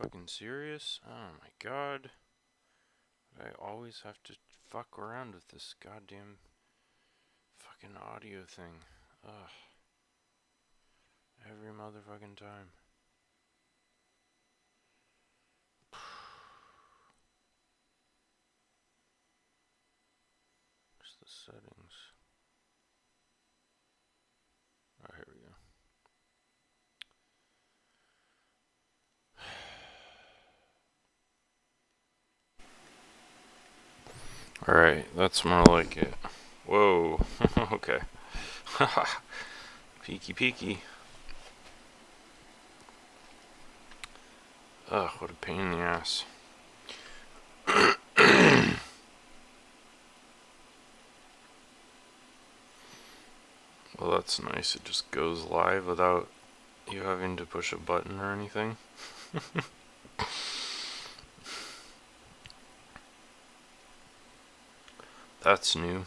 fucking serious? Oh my god. I always have to fuck around with this goddamn fucking audio thing. Ugh. Every motherfucking time. Where's the settings? Oh, here we go. Alright, that's more like it. Whoa. Okay. Peeky peeky. Ugh, what a pain in the ass. Well, that's nice. It just goes live without you having to push a button or anything. That's new.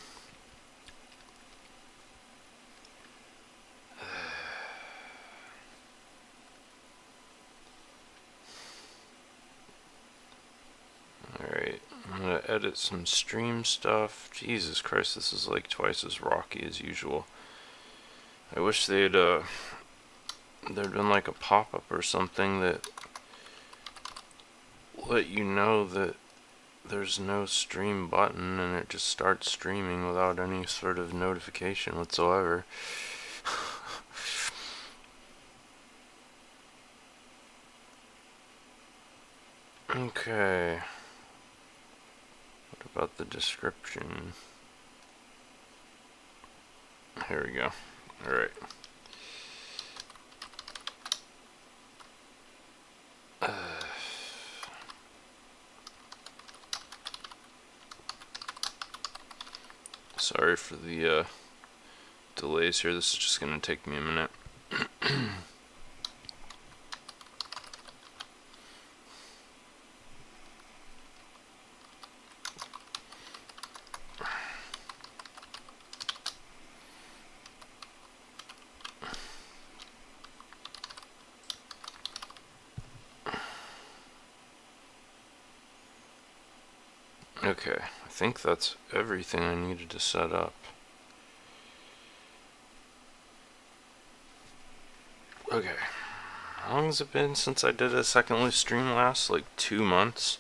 Alright, I'm gonna edit some stream stuff. Jesus Christ, this is like twice as rocky as usual. I wish there'd been like a pop-up or something that let you know that there's no stream button and it just starts streaming without any sort of notification whatsoever. Okay. What about the description? Here we go. Alright. Sorry for the delays here. This is just going to take me a minute. Okay, I think that's everything I needed to set up. Okay, how long has it been since I did a second live stream last? Like 2 months?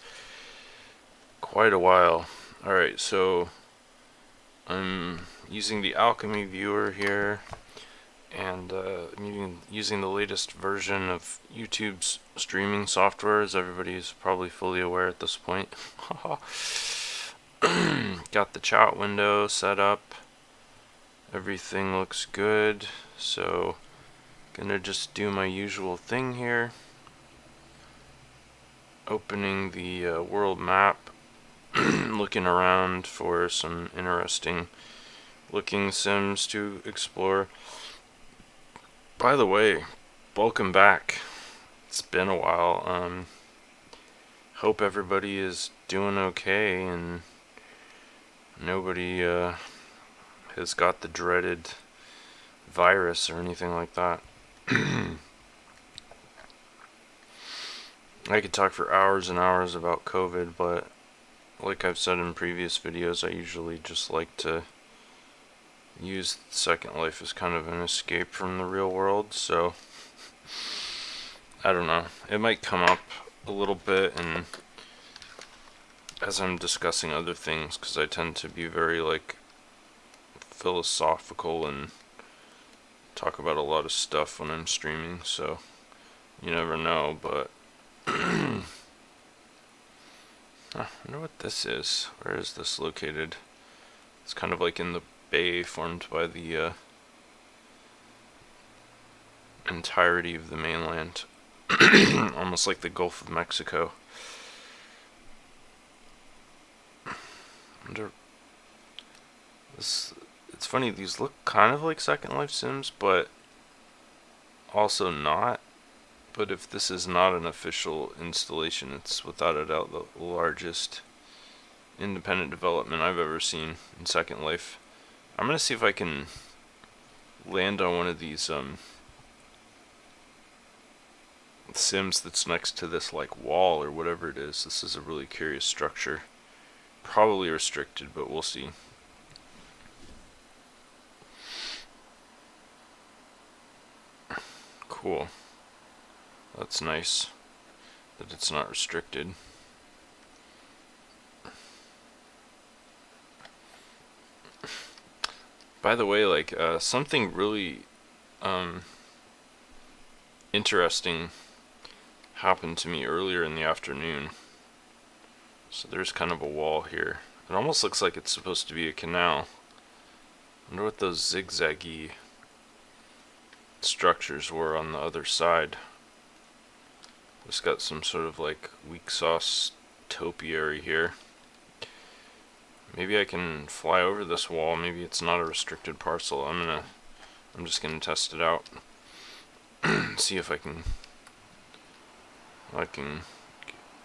Quite a while. Alright, so I'm using the Alchemy viewer here, and I'm using the latest version of YouTube's streaming software, as everybody's probably fully aware at this point. Got the chat window set up. Everything looks good, so gonna just do my usual thing here. Opening the world map, looking around for some interesting looking sims to explore. By the way, welcome back. It's been a while. Hope everybody is doing okay and nobody has got the dreaded virus or anything like that. I could talk for hours and hours about COVID, but like I've said in previous videos, I usually just like to use Second Life as kind of an escape from the real world, so I don't know. It might come up a little bit and as I'm discussing other things, because I tend to be very like philosophical and talk about a lot of stuff when I'm streaming, so you never know. But I wonder what this is. Where is this located? It's kind of like in the bay formed by the entirety of the mainland. Almost like the Gulf of Mexico. It's funny, these look kind of like Second Life Sims, but also not. But if this is not an official installation, it's without a doubt the largest independent development I've ever seen in Second Life. I'm gonna see if I can land on one of these Sims that's next to this like wall or whatever it is. This is a really curious structure. Probably restricted, but we'll see. Cool. That's nice that it's not restricted. By the way, like something really interesting happened to me earlier in the afternoon. So there's kind of a wall here. It almost looks like it's supposed to be a canal. I wonder what those zigzaggy structures were on the other side. It's got some sort of like weak sauce topiary here. Maybe I can fly over this wall. Maybe it's not a restricted parcel. I'm just gonna test it out. See if I can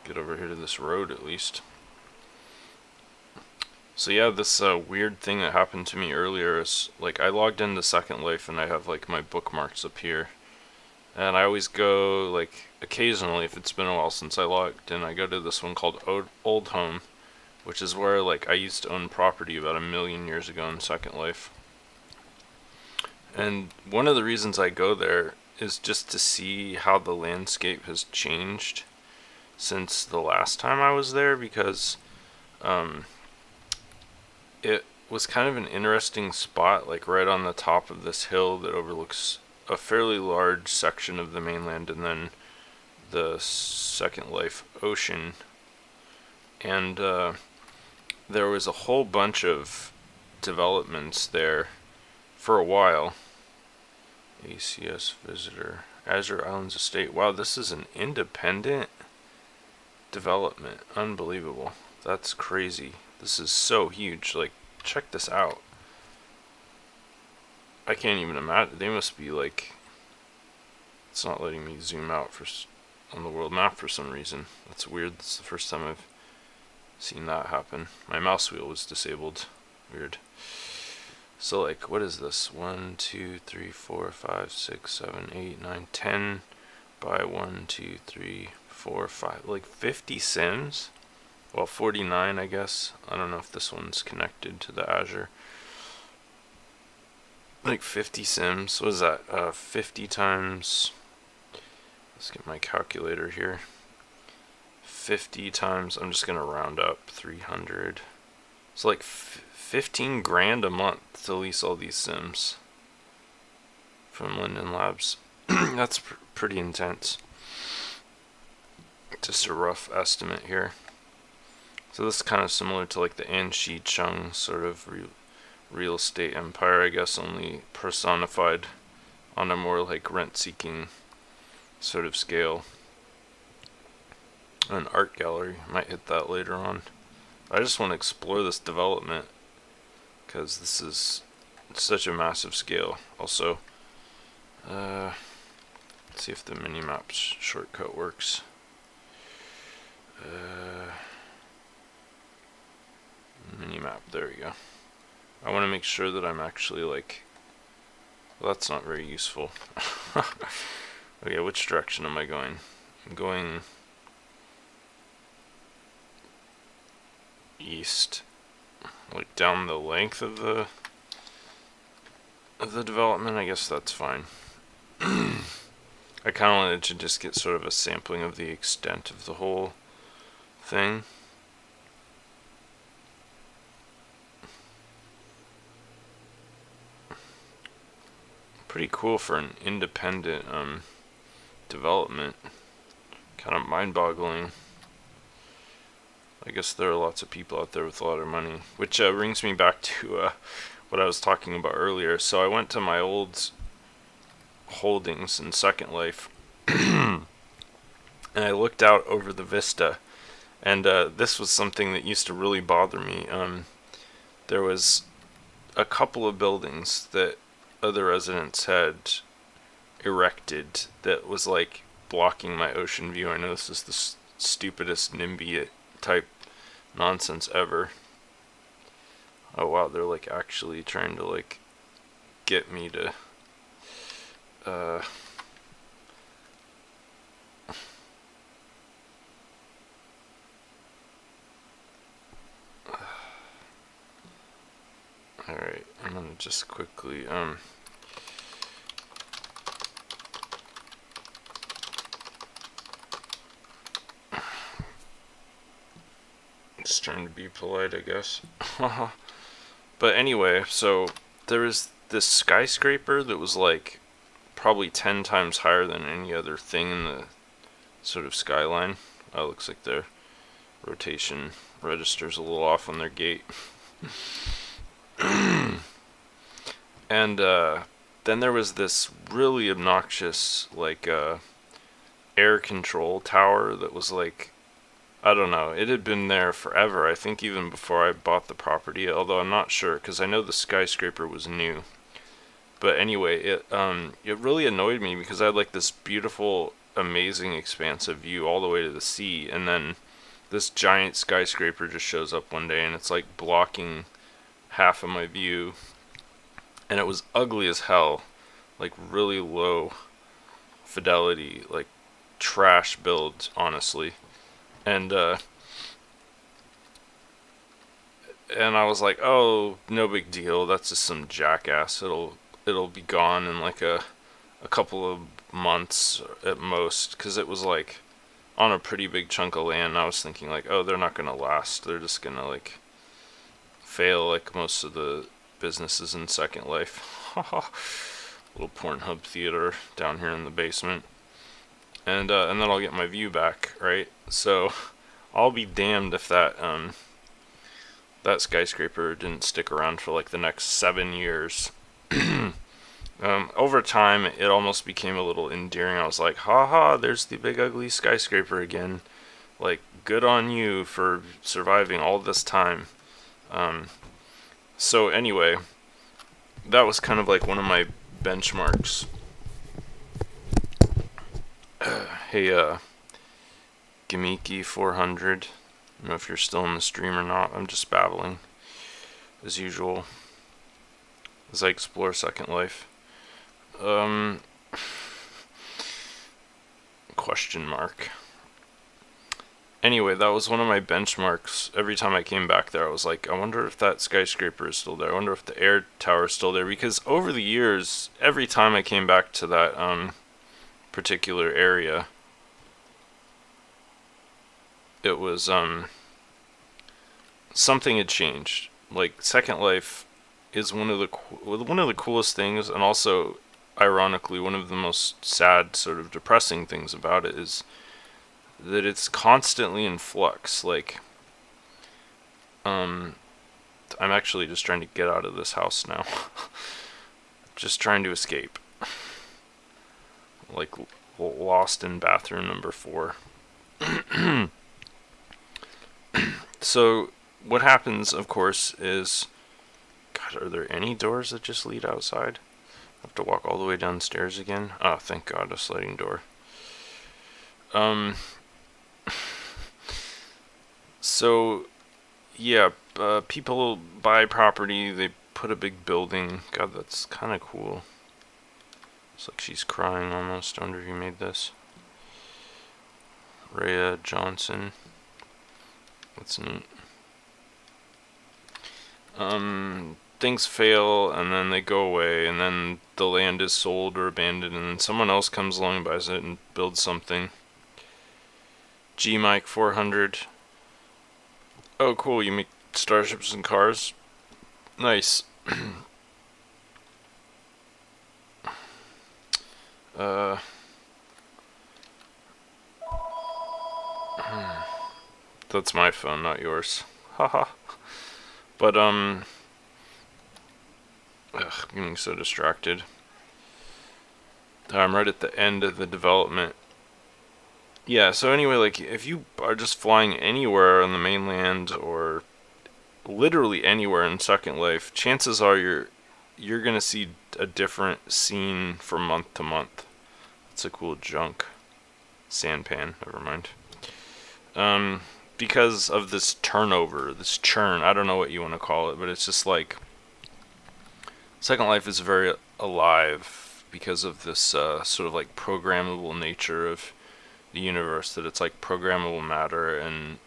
get over here to this road at least. So yeah, this weird thing that happened to me earlier is like I logged into Second Life and I have like my bookmarks up here. And I always go, like, occasionally, if it's been a while since I logged in, I go to this one called Old Home, which is where, like, I used to own property about 1,000,000 years ago in Second Life. And one of the reasons I go there is just to see how the landscape has changed since the last time I was there, because it was kind of an interesting spot, like right on the top of this hill that overlooks a fairly large section of the mainland and then the Second Life ocean. And there was a whole bunch of developments there for a while. ACS Visitor, Azure Islands Estate. Wow, this is an independent development. Unbelievable. That's crazy. This is so huge. Like, check this out. I can't even imagine. They must be like... It's not letting me zoom out on the world map for some reason. That's weird. That's the first time I've seen that happen. My mouse wheel was disabled. Weird. So like, what is this? 1, 2, 3, 4, 5, 6, 7, 8, 9, 10 by 1, 2, 3, 4, 5. Like 50 sims? Well, 49 I guess. I don't know if this one's connected to the Azure. Like 50 sims. What is that? 50 times... Let's get my calculator here. 50 times... I'm just going to round up. 300. It's like 15 grand a month to lease all these sims from Linden Labs. That's pretty intense. Just a rough estimate here. So this is kind of similar to like the Anshi Chung sort of real estate empire, I guess, only personified on a more like rent-seeking sort of scale. An art gallery, might hit that later on. I just want to explore this development because this is such a massive scale. Also, let's see if the mini-map shortcut works. Mini-map, there we go. I want to make sure that I'm actually like... Well, that's not very useful. Okay, which direction am I going? I'm going east, like down the length of the development. I guess that's fine. I kind of wanted to just get sort of a sampling of the extent of the whole thing. Pretty cool for an independent development. Kind of mind-boggling. I guess there are lots of people out there with a lot of money, which brings me back to what I was talking about earlier. So I went to my old holdings in Second Life and I looked out over the vista, and this was something that used to really bother me. There was a couple of buildings that other residents had erected that was like blocking my ocean view. I know this is the stupidest NIMBY type nonsense ever. Oh wow, they're like actually trying to like get me to Alright, I'm gonna just quickly, just trying to be polite, I guess. But anyway, so there was this skyscraper that was like probably 10 times higher than any other thing in the sort of skyline. Oh, looks like their rotation register's a little off on their gate. And then there was this really obnoxious, like, air control tower that was like, I don't know, it had been there forever. I think even before I bought the property, although I'm not sure because I know the skyscraper was new. But anyway, it really annoyed me because I had like this beautiful, amazing, expansive view all the way to the sea, and then this giant skyscraper just shows up one day and it's like blocking half of my view, and it was ugly as hell, like really low fidelity, like trash build, honestly. And and I was like, oh, no big deal. That's just some jackass. It'll be gone in like a couple of months at most, because it was like on a pretty big chunk of land. I was thinking like, oh, they're not gonna last. They're just gonna like fail like most of the businesses in Second Life. Little Pornhub theater down here in the basement. And then I'll get my view back, right? So I'll be damned if that that skyscraper didn't stick around for like the next 7 years. Over time, it almost became a little endearing. I was like, haha, there's the big ugly skyscraper again. Like, good on you for surviving all this time. So anyway, that was kind of like one of my benchmarks. Hey, Gamiki 400. I don't know if you're still in the stream or not. I'm just babbling, as usual, as I explore Second Life. Question mark. Anyway, that was one of my benchmarks. Every time I came back there, I was like, I wonder if that skyscraper is still there. I wonder if the air tower is still there. Because over the years, every time I came back to that particular area, it was something had changed. Like, Second Life is one of the coolest things, and also ironically one of the most sad, sort of depressing things about it is that it's constantly in flux. Like, I'm actually just trying to get out of this house now. Just trying to escape. Like, lost in bathroom number 4. So, what happens, of course, is... God, are there any doors that just lead outside? I have to walk all the way downstairs again? Oh, thank God, a sliding door. So, yeah, people buy property, they put a big building. God, that's kind of cool. It's like she's crying almost. I wonder if you made this. Rhea Johnson. That's neat. Things fail, and then they go away, and then the land is sold or abandoned, and then someone else comes along, buys it, and builds something. G Mike 400. Oh, cool, you make starships and cars? Nice. That's my phone, not yours. Haha. But, I'm getting so distracted. I'm right at the end of the development. Yeah, so anyway, like, if you are just flying anywhere on the mainland, or literally anywhere in Second Life, chances are you're gonna see a different scene from month to month. That's a cool junk. Sandpan, never mind. Because of this turnover, this churn, I don't know what you want to call it, but it's just like, Second Life is very alive because of this sort of like programmable nature of the universe, that it's like programmable matter, and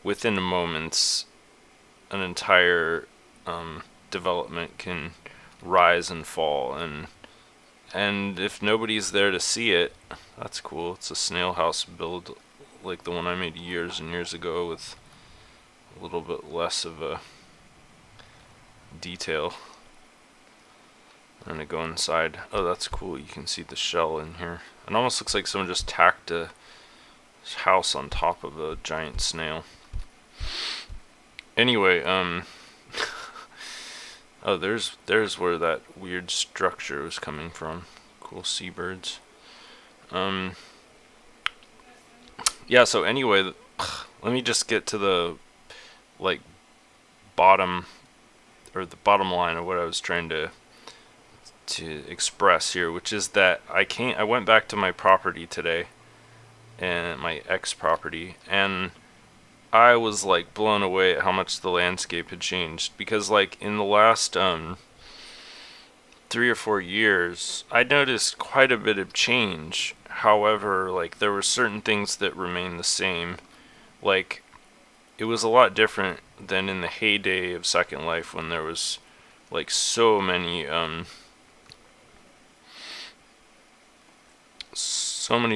within moments an entire development can rise and fall, and if nobody's there to see it, that's cool. It's a snail house build like the one I made years and years ago with a little bit less of a detail. I'm gonna go inside. Oh, that's cool. You can see the shell in here. It almost looks like someone just tacked a house on top of a giant snail. Anyway, oh, there's where that weird structure was coming from. Cool seabirds. Yeah, so anyway, let me just get to the like bottom bottom line of what I was trying to express here, which is that I went back to my property today, and my ex property, and I was like blown away at how much the landscape had changed, because like in the last 3 or 4 years I noticed quite a bit of change. However, like there were certain things that remained the same. Like it was a lot different than in the heyday of Second Life, when there was like so many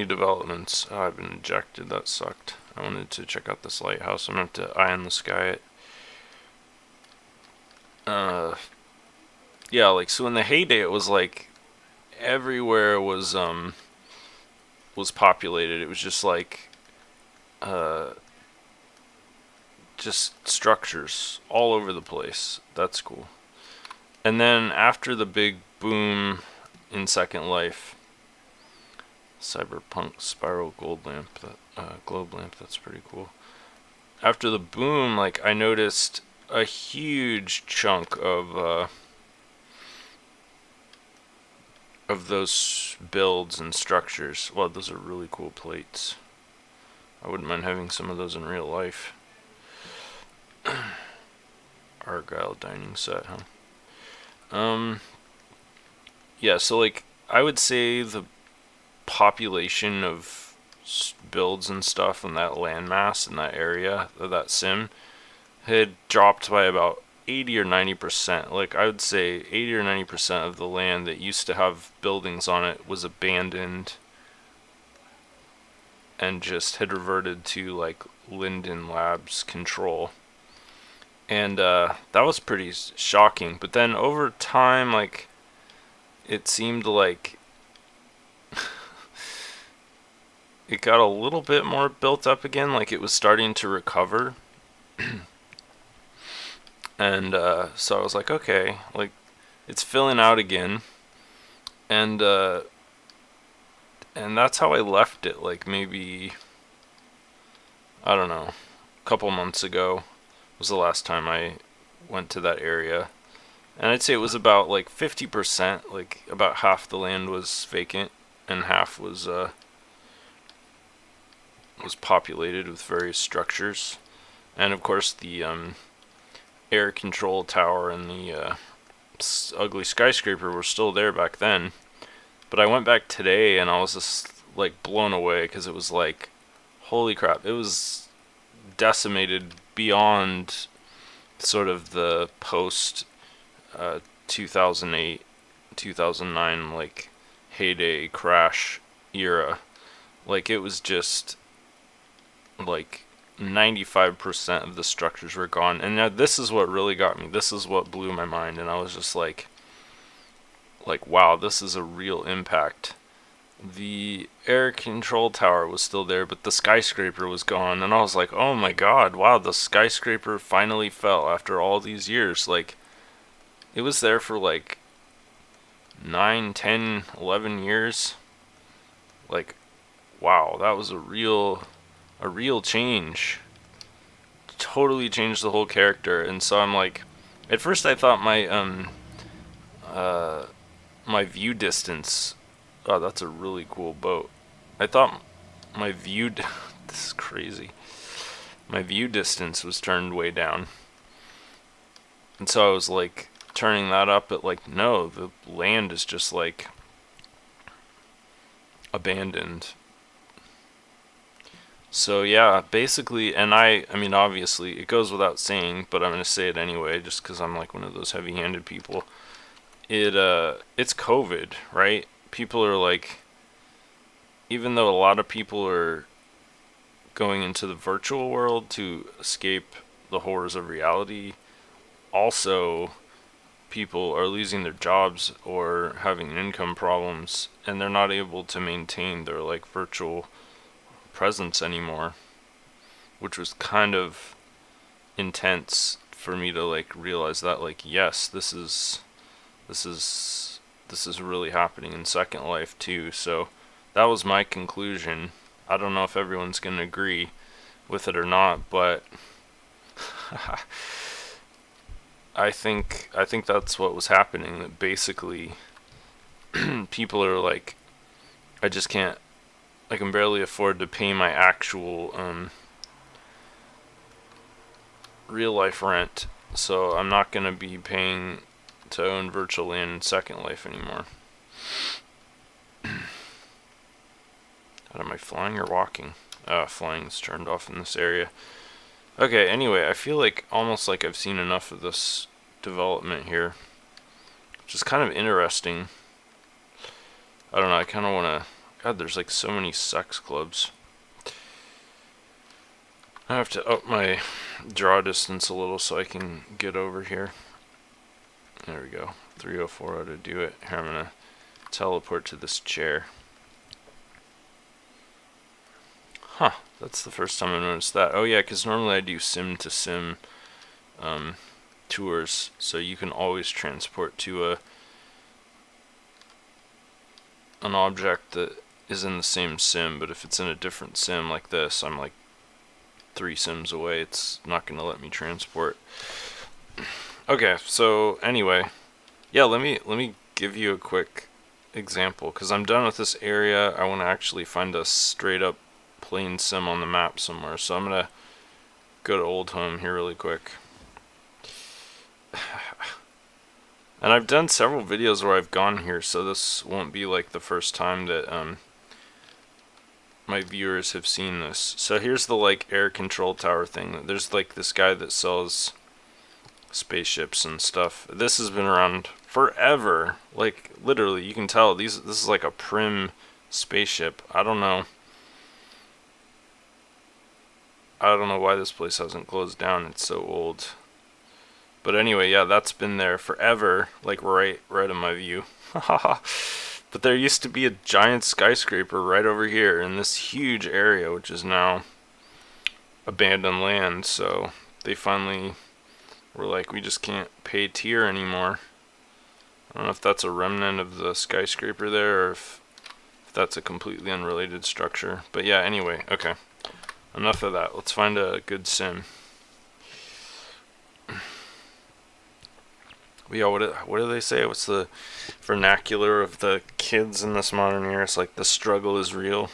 developments. Oh, I've been ejected. That sucked. I wanted to check out this lighthouse. I'm gonna have to eye on the sky it. Yeah, like so in the heyday it was like everywhere was populated. It was just like just structures all over the place. That's cool. And then after the big boom in Second Life, Cyberpunk Spiral Globe Lamp, that's pretty cool. After the boom, like I noticed a huge chunk of those builds and structures. Well, those are really cool plates. I wouldn't mind having some of those in real life. Argyle dining set, huh? Yeah, so like I would say the population of builds and stuff in that landmass in that area of that sim had dropped by about 80 or 90%. Like I would say 80 or 90% of the land that used to have buildings on it was abandoned and just had reverted to like Linden Labs control. And that was pretty shocking. But then over time, like it seemed like it got a little bit more built up again, like it was starting to recover. And so I was like, okay, like it's filling out again. And that's how I left it, like maybe, I don't know, a couple months ago was the last time I went to that area. And I'd say it was about like 50%, like about half the land was vacant and half was populated with various structures. And of course the air control tower and the ugly skyscraper were still there back then. But I went back today and I was just like blown away, because it was like, holy crap, it was decimated beyond sort of the post 2008 2009 like heyday crash era. Like it was just like 95% of the structures were gone. And now this is what really got me. This is what blew my mind, and I was just like wow, this is a real impact. The air control tower was still there, but the skyscraper was gone, and I was like, oh my god, wow, the skyscraper finally fell after all these years. Like it was there for like 9, 10, 11 years. Like wow, that was a real change. Totally changed the whole character. And so I'm like, at first I thought my view distance, oh, that's a really cool boat. I thought my view this is crazy. My view distance was turned way down. And so I was like turning that up, but like no, the land is just like abandoned. So yeah, basically, and I mean, obviously, it goes without saying, but I'm gonna say it anyway, just because I'm like one of those heavy-handed people. It's COVID, right? People are like, even though a lot of people are going into the virtual world to escape the horrors of reality, also people are losing their jobs or having income problems, and they're not able to maintain their like virtual presence anymore, which was kind of intense for me to like realize that like yes, this is this is really happening in Second Life too. So that was my conclusion. I don't know if everyone's going to agree with it or not, but I think that's what was happening. That basically people are like, I just can't. I can barely afford to pay my actual real life rent, so I'm not gonna be paying to own virtual land in Second Life anymore. Am I flying or walking? Flying's turned off in this area. Okay, anyway, I feel like almost like I've seen enough of this development here, which is kind of interesting. I don't know, I kind of want to. God, there's like so many sex clubs. I have to up my draw distance a little so I can get over here. There we go. 304 ought to do it. Here, I'm going to teleport to this chair. Huh, that's the first time I noticed that. Oh yeah, because normally I do sim to sim tours, so you can always transport to an object that is in the same sim, but if it's in a different sim like this, I'm like 3 sims away, it's not going to let me transport. Okay, so anyway, yeah, let me give you a quick example, because I'm done with this area. I want to actually find a straight up plain sim on the map somewhere, so I'm going to go to Old Home here really quick. And I've done several videos where I've gone here, so this won't be like the first time that my viewers have seen this. So here's the like air control tower thing. There's like this guy that sells spaceships and stuff. This has been around forever. Like literally, you can tell this is like a prim spaceship. I don't know why this place hasn't closed down. It's so old. But anyway, yeah, that's been there forever, like right in my view. But there used to be a giant skyscraper right over here in this huge area, which is now abandoned land. So they finally were like, we just can't pay tier anymore. I don't know if that's a remnant of the skyscraper there, or if that's a completely unrelated structure. But yeah, anyway, okay. Enough of that. Let's find a good sim. Yeah, what do they say? What's the vernacular of the kids in this modern era? It's like the struggle is real.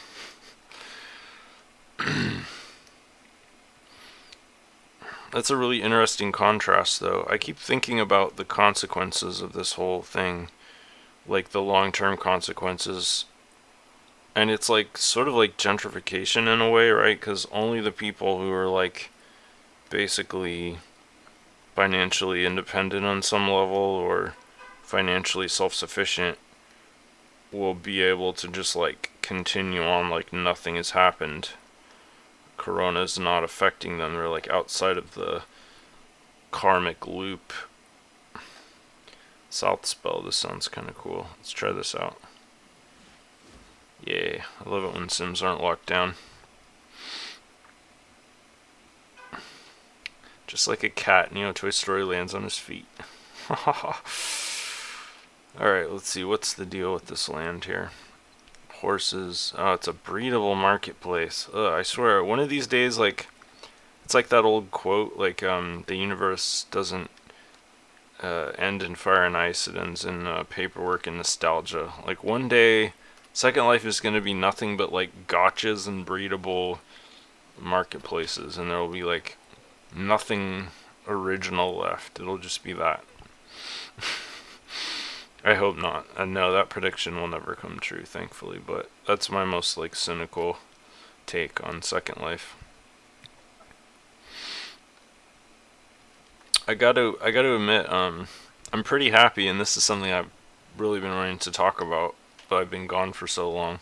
That's a really interesting contrast, though. I keep thinking about the consequences of this whole thing, like the long-term consequences. And it's like sort of like gentrification in a way, right? Because only the people who are like basically financially independent on some level or financially self-sufficient will be able to just like continue on like nothing has happened. Corona's not affecting them. They're like outside of the karmic loop. South spell, this sounds kind of cool. Let's try this out. Yay, I love it when sims aren't locked down. Just like a cat, Neotoy Story lands on his feet. Alright, let's see, what's the deal with this land here? Horses. Oh, it's a breedable marketplace. Ugh, I swear, one of these days, like, it's like that old quote, like, the universe doesn't end in fire and ice, it ends in paperwork and nostalgia. Like, one day, Second Life is going to be nothing but, like, gotchas and breedable marketplaces, and there will be, like, nothing original left. It'll just be that. I hope not. And no, that prediction will never come true, thankfully, but that's my most like cynical take on Second Life. I gotta admit, I'm pretty happy, and this is something I've really been wanting to talk about, but I've been gone for so long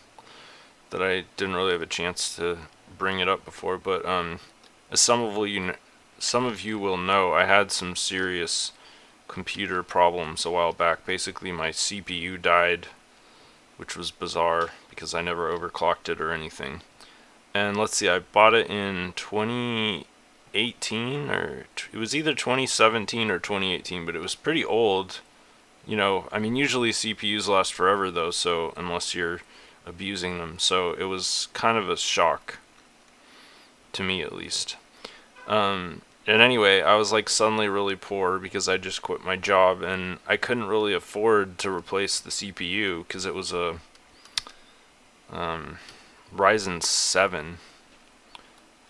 that I didn't really have a chance to bring it up before. But as some of you will know, I had some serious computer problems a while back. Basically, my CPU died, which was bizarre because I never overclocked it or anything. And let's see, I bought it in 2018, or it was either 2017 or 2018, but it was pretty old. You know, I mean, usually CPUs last forever though, so unless you're abusing them. So it was kind of a shock, to me at least. And anyway, I was like suddenly really poor because I just quit my job, and I couldn't really afford to replace the CPU because it was a Ryzen 7,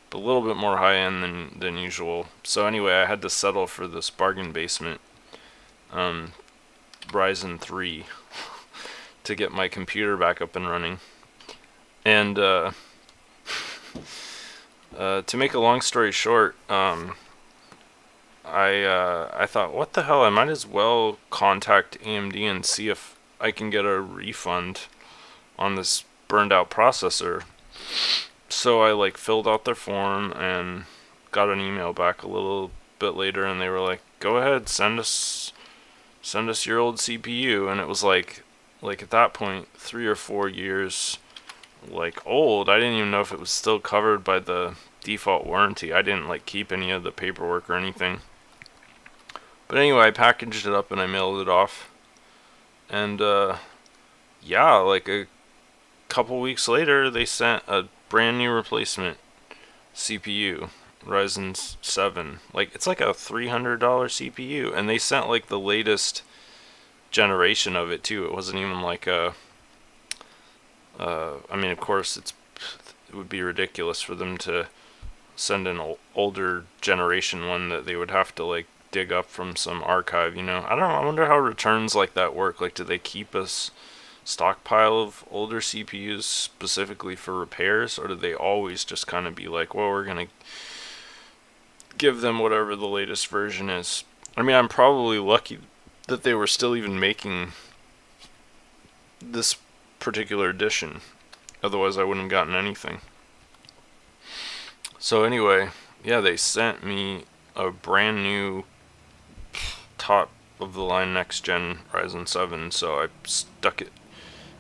but a little bit more high end than usual. So anyway, I had to settle for this bargain basement Ryzen 3 to get my computer back up and running. And to make a long story short, I thought, what the hell, I might as well contact AMD and see if I can get a refund on this burned out processor. So I like filled out their form and got an email back a little bit later, and they were like, go ahead, send us your old CPU. And it was like at that point 3 or 4 years like old. I didn't even know if it was still covered by the default warranty. I didn't like keep any of the paperwork or anything. But anyway, I packaged it up and I mailed it off. And yeah, like a couple weeks later, they sent a brand new replacement CPU, Ryzen 7. Like, it's like a $300 CPU, and they sent like the latest generation of it too. It wasn't even like a I mean, of course it would be ridiculous for them to send an older generation one that they would have to like dig up from some archive, you know. I don't know, I wonder how returns like that work. Like, do they keep a stockpile of older CPUs specifically for repairs, or do they always just kind of be like, well, we're gonna give them whatever the latest version is? I mean, I'm probably lucky that they were still even making this particular edition, otherwise I wouldn't have gotten anything. So anyway, yeah, they sent me a brand new top of the line next gen Ryzen 7, so I stuck it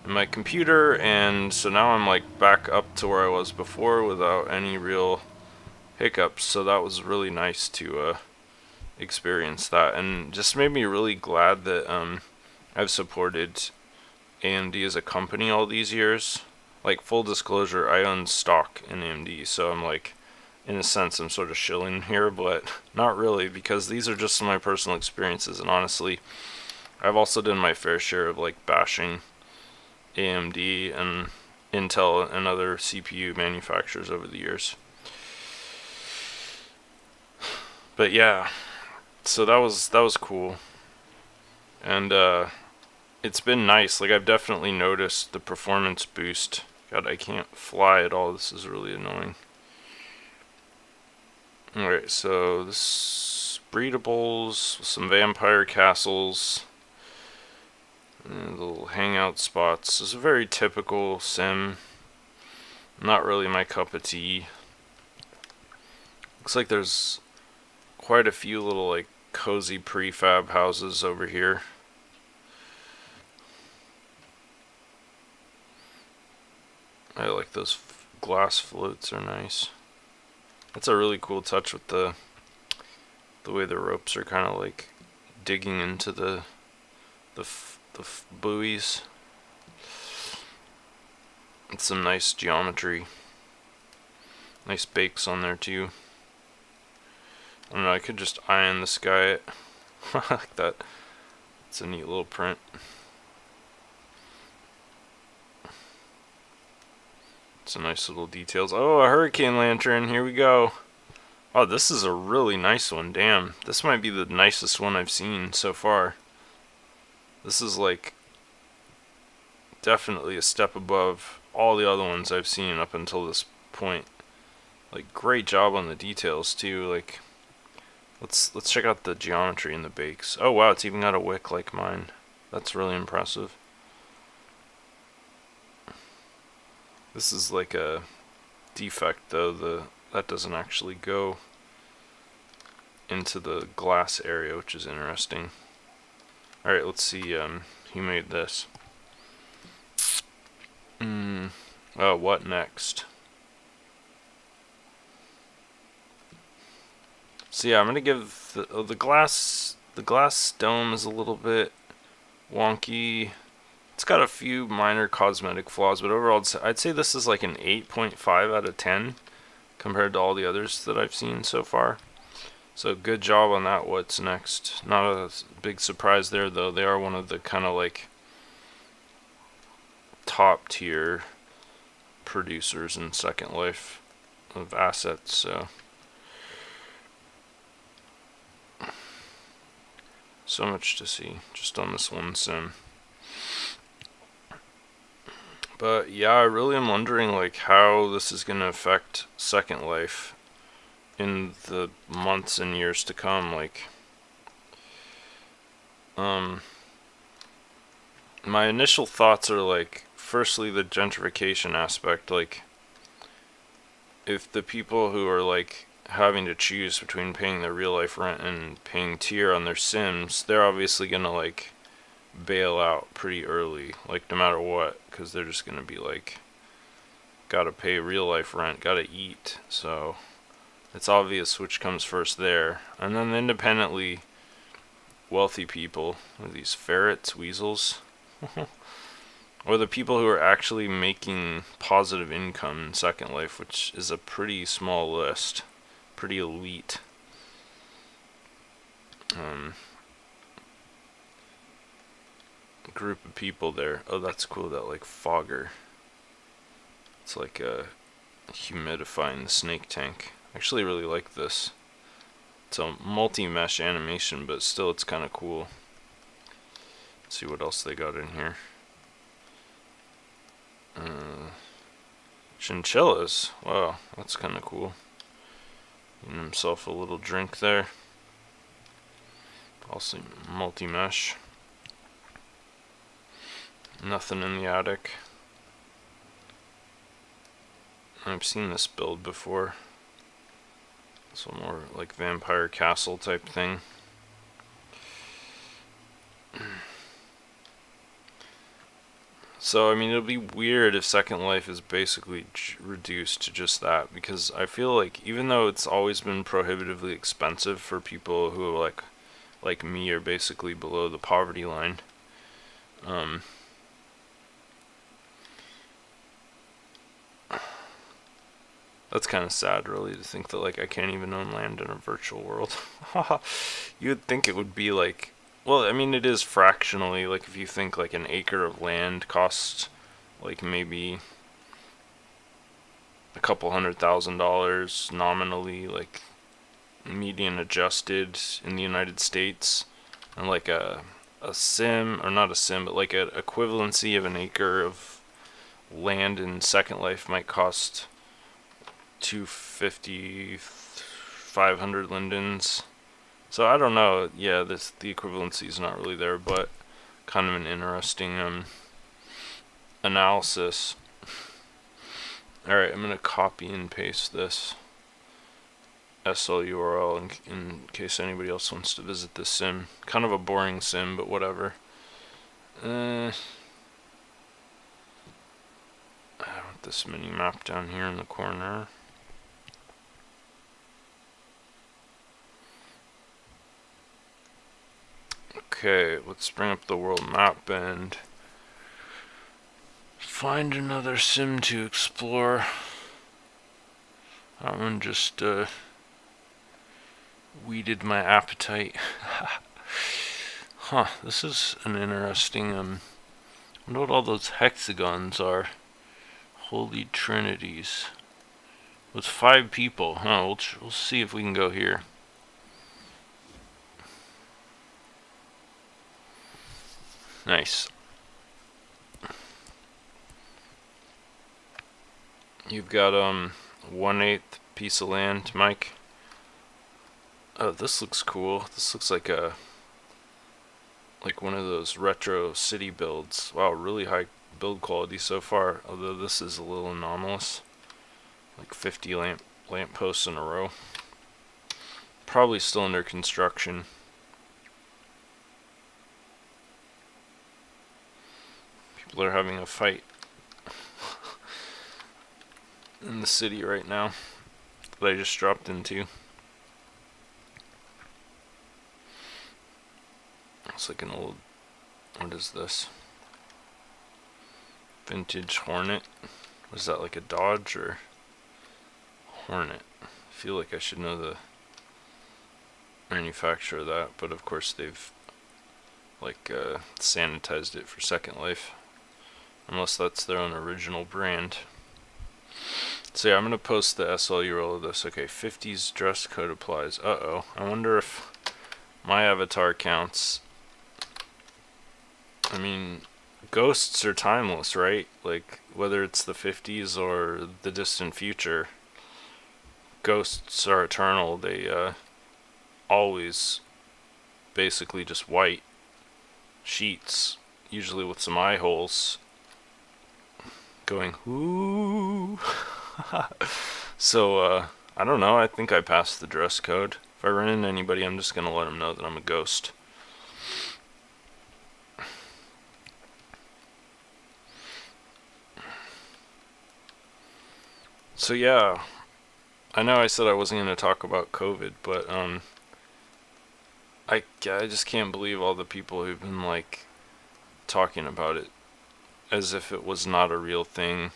in my computer, and so now I'm like back up to where I was before without any real hiccups. So that was really nice to experience that, and just made me really glad that I've supported AMD as a company all these years. Like, full disclosure, I own stock in AMD, so I'm like, in a sense, I'm sort of shilling here, but not really, because these are just my personal experiences, and honestly, I've also done my fair share of like bashing AMD and Intel and other CPU manufacturers over the years. But yeah, so that was cool, and it's been nice. Like, I've definitely noticed the performance boost. God, I can't fly at all. This is really annoying. Alright, so this breedables, some vampire castles, and little hangout spots. This is a very typical sim. Not really my cup of tea. Looks like there's quite a few little like cozy prefab houses over here. I like those glass floats, are nice. That's a really cool touch with the way the ropes are kind of like digging into the buoys. It's some nice geometry. Nice bakes on there too. I don't know, I could just iron the sky. I like that. It's a neat little print. Some nice little details. Oh, a hurricane lantern. Here we go. Oh, this is a really nice one. Damn. This might be the nicest one I've seen so far. This is like definitely a step above all the other ones I've seen up until this point. Like, great job on the details too. Like, let's check out the geometry in the bakes. Oh wow, it's even got a wick like mine. That's really impressive. This is like a defect though. That doesn't actually go into the glass area, which is interesting. All right, let's see. Who made this? Oh, what next? So yeah, I'm gonna give the glass dome is a little bit wonky. It's got a few minor cosmetic flaws, but overall I'd say this is like an 8.5 out of 10 compared to all the others that I've seen so far. So good job on that. What's next? Not a big surprise there though. They are one of the kind of like top tier producers in Second Life of assets, so much to see just on this one sim. But yeah, I really am wondering like how this is going to affect Second Life in the months and years to come. Like, my initial thoughts are like, firstly, the gentrification aspect. Like, if the people who are like having to choose between paying their real life rent and paying tier on their sims, they're obviously gonna like bail out pretty early, like no matter what, because they're just gonna be like, gotta pay real life rent, gotta eat. So it's obvious which comes first there. And then independently wealthy people, are these ferrets, weasels, or the people who are actually making positive income in Second Life, which is a pretty small list, pretty elite. Group of people there. Oh, that's cool, that like fogger. It's like humidifying the snake tank. I actually really like this. It's a multi-mesh animation, but still it's kind of cool. Let's see what else they got in here. Chinchillas. Wow, that's kind of cool. Getting himself a little drink there. Also multi-mesh. Nothing in the attic. I've seen this build before. It's a more like vampire castle type thing. So, I mean, it'll be weird if Second Life is basically reduced to just that, because I feel like even though it's always been prohibitively expensive for people who are like me are basically below the poverty line, that's kind of sad, really, to think that like I can't even own land in a virtual world. You would think it would be like, well, I mean, it is fractionally. Like, if you think like an acre of land costs like maybe a couple $100,000 nominally, like median adjusted in the United States, and like a sim, or not a sim, but like an equivalency of an acre of land in Second Life might cost 250, 500 lindens. So I don't know. Yeah, the equivalency is not really there, but kind of an interesting analysis. All right, I'm gonna copy and paste this SL URL in case anybody else wants to visit this sim. Kind of a boring sim, but whatever. I want this mini map down here in the corner. Okay, let's bring up the world map and find another sim to explore. That one just weeded my appetite. Huh, this is an interesting, I wonder what all those hexagons are. Holy Trinities. With 5 people, huh, we'll see if we can go here. Nice. You've got 1/8 piece of land, Mike. Oh, this looks cool. This looks like one of those retro city builds. Wow, really high build quality so far, although this is a little anomalous. Like 50 lamp posts in a row. Probably still under construction. People are having a fight in the city right now that I just dropped into. It's like an old, what is this? Vintage Hornet. Was that like a Dodge or Hornet? I feel like I should know the manufacturer of that, but of course they've sanitized it for Second Life, unless that's their own original brand. So yeah, I'm gonna post the SL URL of this. Okay, 50s dress code applies. Uh-oh. I wonder if my avatar counts. I mean, ghosts are timeless, right? Like, whether it's the 50s or the distant future, ghosts are eternal. They always basically just white sheets, usually with some eye holes, going, ooh. So, I don't know. I think I passed the dress code. If I run into anybody, I'm just gonna let them know that I'm a ghost. So yeah, I know I said I wasn't going to talk about COVID, but I just can't believe all the people who've been like talking about it as if it was not a real thing.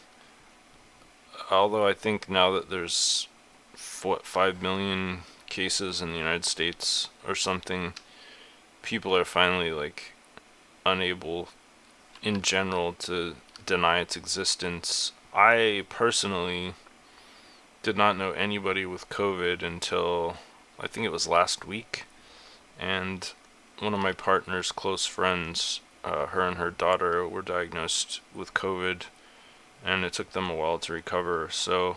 Although I think now that there's 5 million cases in the United States or something, people are finally like unable in general to deny its existence. I personally did not know anybody with COVID until I think it was last week, and one of my partner's close friends, her and her daughter were diagnosed with COVID, and it took them a while to recover. So,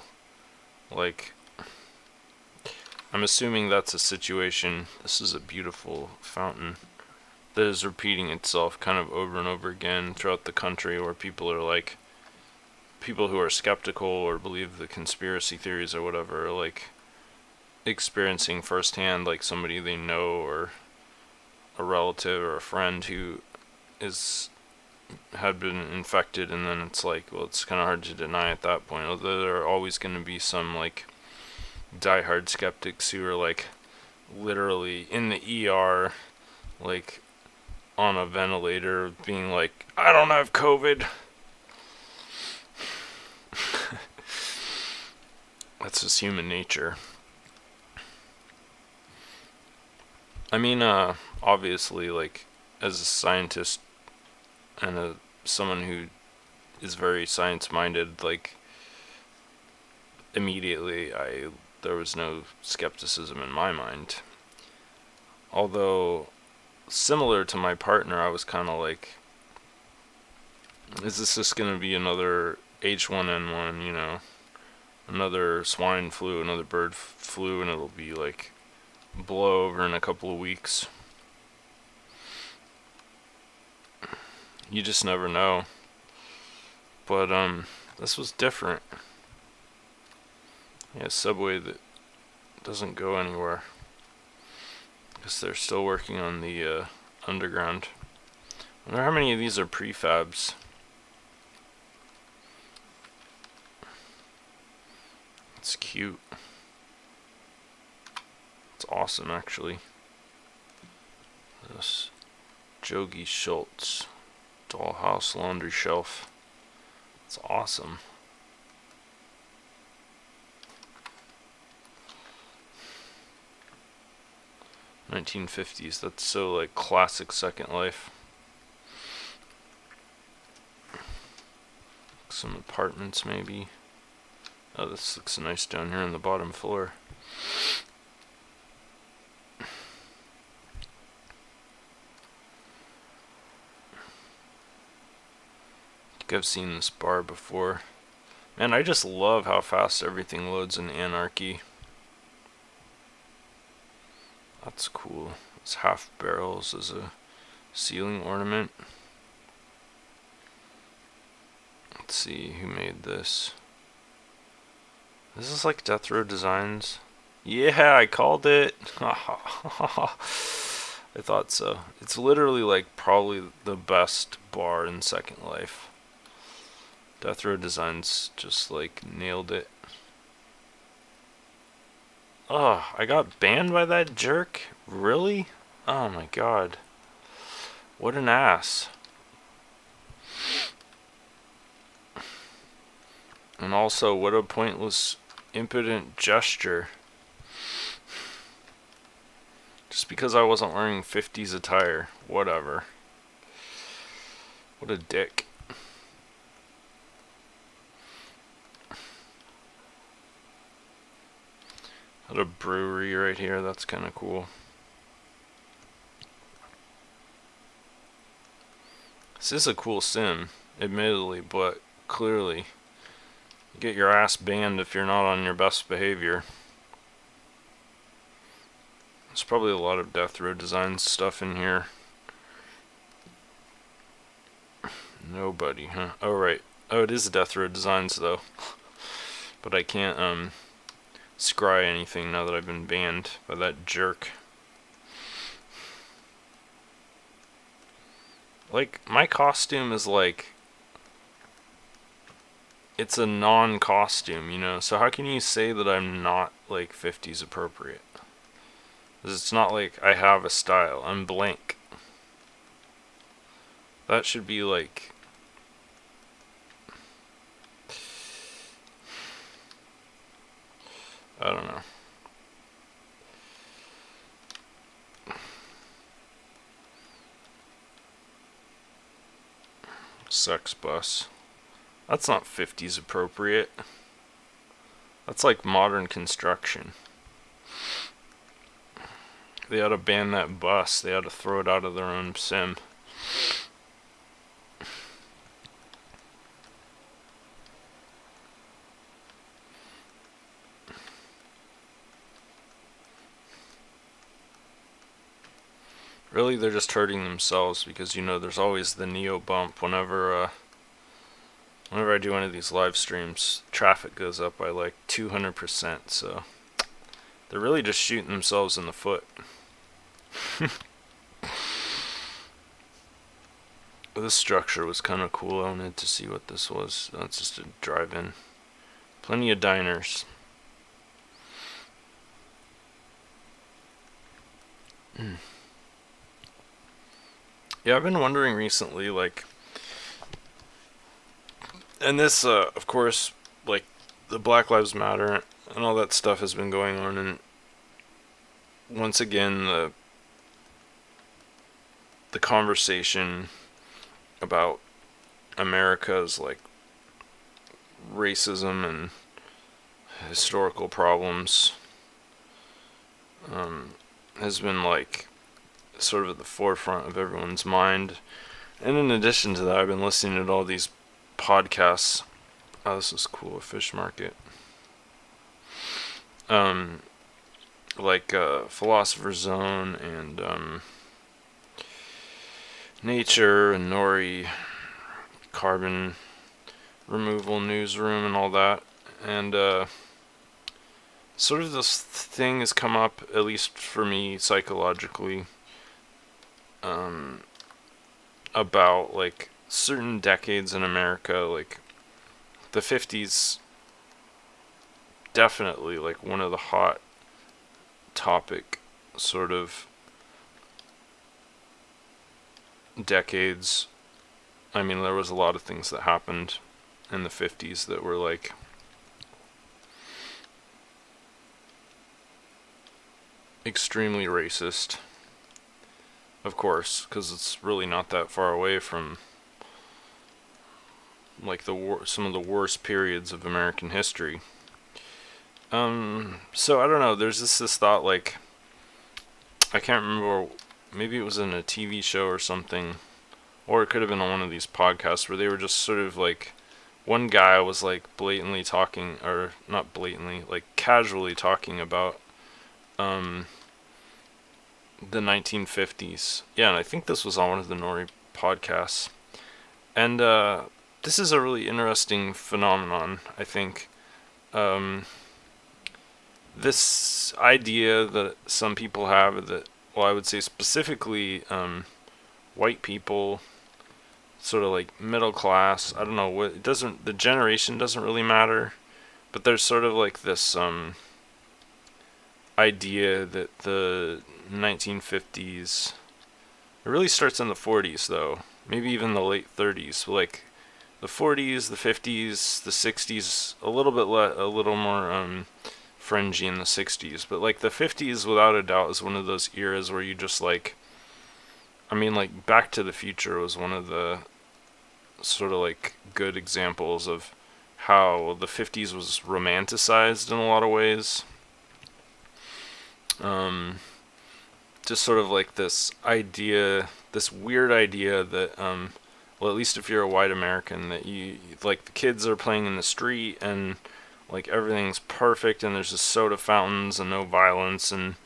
like, I'm assuming that's a situation. This is a beautiful fountain that is repeating itself kind of over and over again throughout the country, where people are like, people who are skeptical or believe the conspiracy theories or whatever are like experiencing firsthand, like somebody they know or a relative or a friend who had been infected, and then it's like, well, it's kind of hard to deny at that point. Although there are always going to be some like diehard skeptics who are like literally in the ER, like on a ventilator, being like, I don't have COVID. That's just human nature. I mean, obviously, like, as a scientist and someone who is very science-minded, like, immediately there was no skepticism in my mind. Although, similar to my partner, I was kind of like, is this just going to be another H1N1, you know, another swine flu, another bird flu, and it'll be like blow over in a couple of weeks? You just never know. But this was different. Yeah, subway that doesn't go anywhere. Guess they're still working on the underground. I wonder how many of these are prefabs. It's cute. It's awesome, actually. This Jogi Schultz dollhouse laundry shelf. It's awesome. '50s. That's so like classic Second Life. Some apartments, maybe. Oh, this looks nice down here on the bottom floor. I think I've seen this bar before. Man, I just love how fast everything loads in Anarchy. That's cool. It's half barrels as a ceiling ornament. Let's see who made this. This is like Death Row Designs. Yeah, I called it. I thought so. It's literally like probably the best bar in Second Life. Death Row Designs just like nailed it. Oh, I got banned by that jerk? Really? Oh my god. What an ass. And also, what a pointless, impotent gesture. Just because I wasn't wearing 50s attire. Whatever. What a dick. Got a brewery right here, that's kind of cool. This is a cool sim, admittedly, but clearly, you get your ass banned if you're not on your best behavior. There's probably a lot of Death Row Designs stuff in here. Nobody, huh? Oh, right. Oh, it is Death Row Designs, though. But I can't, scry anything now that I've been banned by that jerk. Like, my costume is like... It's a non-costume, you know? So how can you say that I'm not, like, 50s appropriate? Because it's not like I have a style. I'm blank. That should be, like... I don't know. Sex bus. That's not 50s appropriate. That's like modern construction. They ought to ban that bus. They ought to throw it out of their own sim. Really, they're just hurting themselves because, you know, there's always the Neo bump whenever I do one of these live streams. Traffic goes up by like 200%, so they're really just shooting themselves in the foot. This structure was kind of cool. I wanted to see what this was. That's just a drive-in. Plenty of diners. Yeah, I've been wondering recently, like, and this, of course, like, the Black Lives Matter and all that stuff has been going on, and once again, the conversation about America's, like, racism and historical problems has been, like, sort of at the forefront of everyone's mind. And in addition to that, I've been listening to all these podcasts. Oh, this is cool, a fish market. Like Philosopher's Zone and Nature and Nori, Carbon Removal Newsroom and all that. And sort of this thing has come up, at least for me psychologically, about like certain decades in America, like the 50s, definitely like one of the hot topic sort of decades. I mean, there was a lot of things that happened in the 50s that were like extremely racist. Of course, because it's really not that far away from like some of the worst periods of American history. So I don't know. There's this thought, like, I can't remember. Maybe it was in a TV show or something, or it could have been on one of these podcasts where they were just sort of like one guy was like blatantly talking, or not blatantly, like casually talking about um, the 1950s. Yeah, and I think this was on one of the Nori podcasts. And this is a really interesting phenomenon, I think. Um, this idea that some people have that, well, I would say specifically white people, sort of like middle class, I don't know what, it doesn't, the generation doesn't really matter, but there's sort of like this idea that the 1950s, it really starts in the 40s though, maybe even the late 30s, like the 40s, the 50s, the 60s, a little bit a little more fringy in the 60s, but like the 50s without a doubt is one of those eras where you just like, I mean, like Back to the Future was one of the sort of like good examples of how the 50s was romanticized in a lot of ways. Um, just sort of like this idea, this weird idea that, well, at least if you're a white American, that you, like, the kids are playing in the street and, like, everything's perfect and there's just soda fountains and no violence and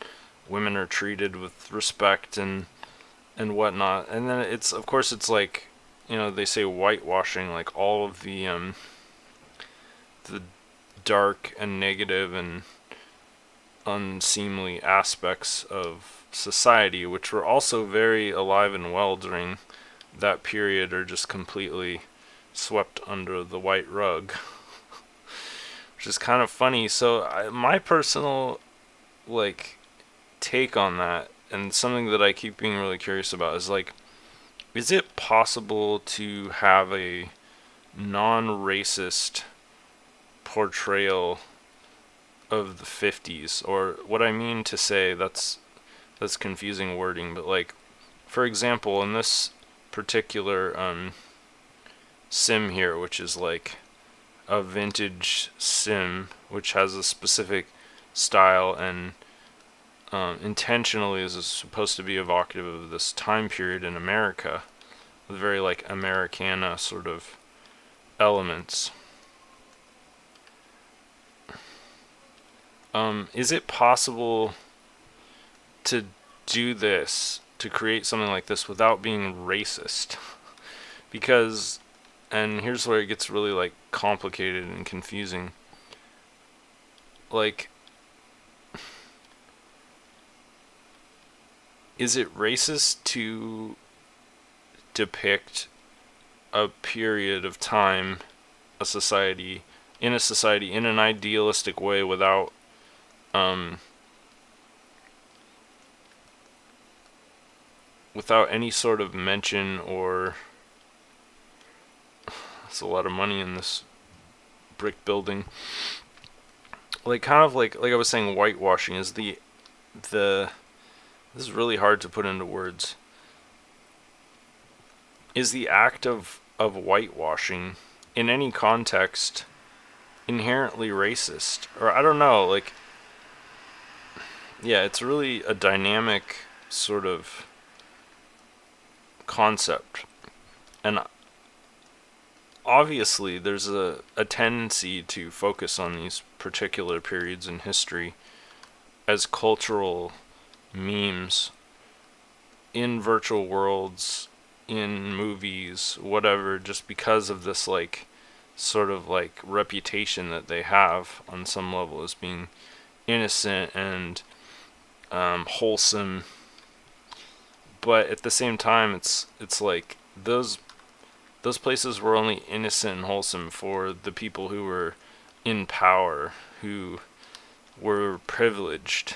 women are treated with respect and whatnot. And then it's, of course, it's like, you know, they say whitewashing, like, all of the dark and negative and unseemly aspects of society, which were also very alive and well during that period, are just completely swept under the white rug, which is kind of funny. So my personal like take on that, and something that I keep being really curious about, is like, is it possible to have a non-racist portrayal of the 50s? Or what I mean to say, that's confusing wording, but like, for example, in this particular sim here, which is like a vintage sim, which has a specific style and intentionally is supposed to be evocative of this time period in America, with very like Americana sort of elements. Is it possible to do this, to create something like this without being racist? Because, and here's where it gets really like complicated and confusing. Like, is it racist to depict a period of time, a society, in a society in an idealistic way without um without any sort of mention, or it's a lot of money in this brick building, like kind of like I was saying, whitewashing is the this is really hard to put into words. Is the act of whitewashing in any context inherently racist? Or I don't know, like, yeah, it's really a dynamic sort of concept. And obviously there's a tendency to focus on these particular periods in history as cultural memes in virtual worlds, in movies, whatever, just because of this like sort of like reputation that they have on some level as being innocent and wholesome. But at the same time, it's like those places were only innocent and wholesome for the people who were in power, who were privileged,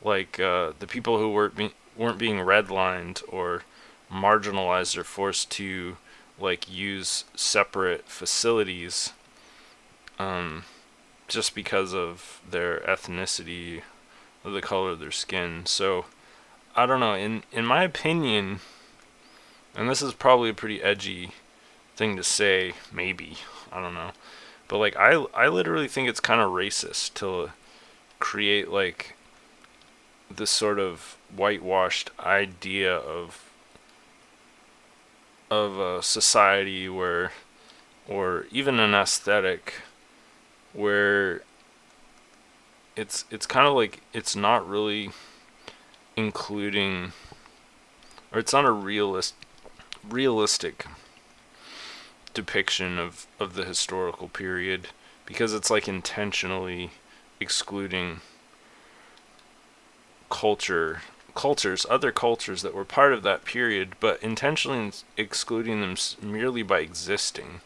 like the people who weren't being redlined or marginalized or forced to like use separate facilities just because of their ethnicity or the color of their skin. So I don't know. In my opinion, and this is probably a pretty edgy thing to say, maybe, I don't know, but like I literally think it's kind of racist to create like this sort of whitewashed idea of a society where or even an aesthetic where it's kind of like it's not really including, or it's not a realistic depiction of the historical period, because it's like intentionally excluding other cultures that were part of that period, but intentionally excluding them merely by existing,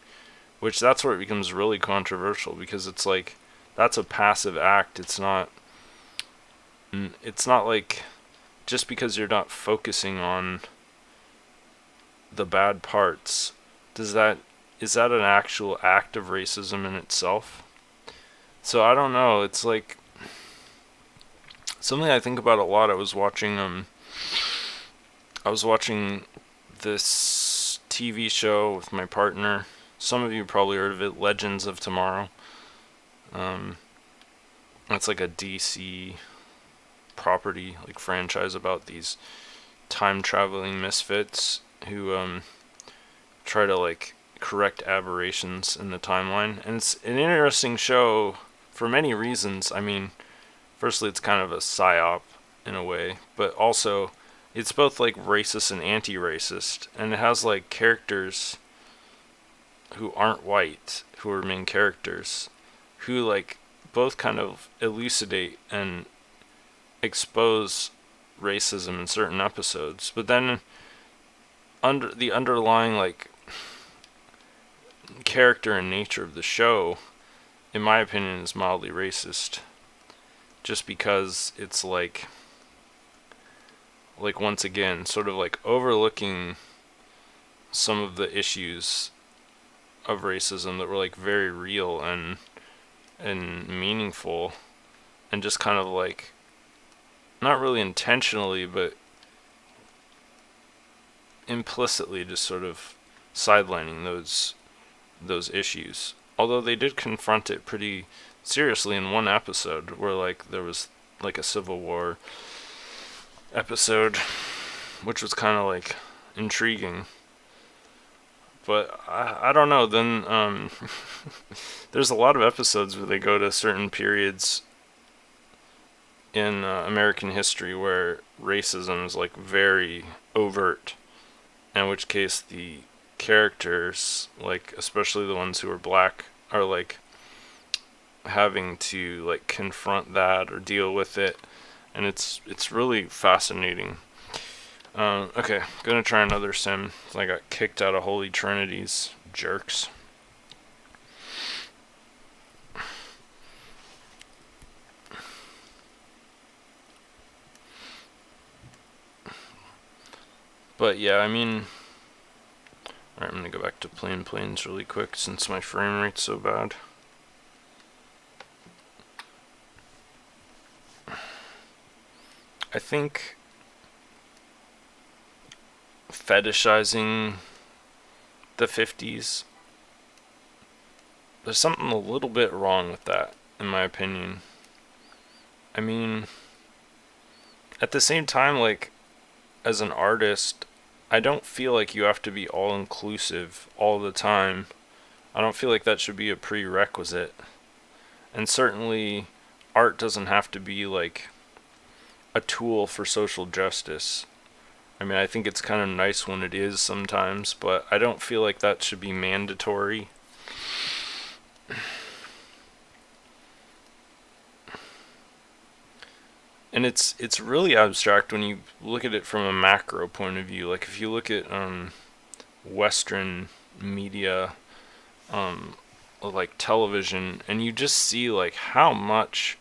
which that's where it becomes really controversial, because it's like that's a passive act. It's not like, just because you're not focusing on the bad parts, is that an actual act of racism in itself? So I don't know. It's like something I think about a lot. I was watching this TV show with my partner. Some of you probably heard of it, Legends of Tomorrow. It's like a DC property, like franchise, about these time traveling misfits who try to like correct aberrations in the timeline. And it's an interesting show for many reasons. I mean, firstly, it's kind of a psyop in a way, but also it's both like racist and anti-racist, and it has like characters who aren't white, who are main characters, who like both kind of elucidate and expose racism in certain episodes, but then under the underlying like character and nature of the show, in my opinion, is mildly racist, just because it's like once again sort of like overlooking some of the issues of racism that were like very real and meaningful, and just kind of like not really intentionally but implicitly just sort of sidelining those issues. Although they did confront it pretty seriously in one episode, where like there was like a Civil War episode, which was kind of like intriguing. But I don't know. Then there's a lot of episodes where they go to certain periods in American history where racism is like very overt, in which case the characters, like especially the ones who are black, are like having to like confront that or deal with it, and it's really fascinating. Okay, gonna try another sim. I got kicked out of Holy Trinities, jerks. But yeah, I mean, alright, I'm gonna go back to playing planes really quick since my frame rate's so bad. I think fetishizing the 50s, there's something a little bit wrong with that, in my opinion. I mean, at the same time, like, as an artist, I don't feel like you have to be all-inclusive all the time. I don't feel like that should be a prerequisite. And certainly, art doesn't have to be, like, a tool for social justice. I mean, I think it's kind of nice when it is sometimes, but I don't feel like that should be mandatory. And it's really abstract when you look at it from a macro point of view. Like if you look at Western media, like television, and you just see like how much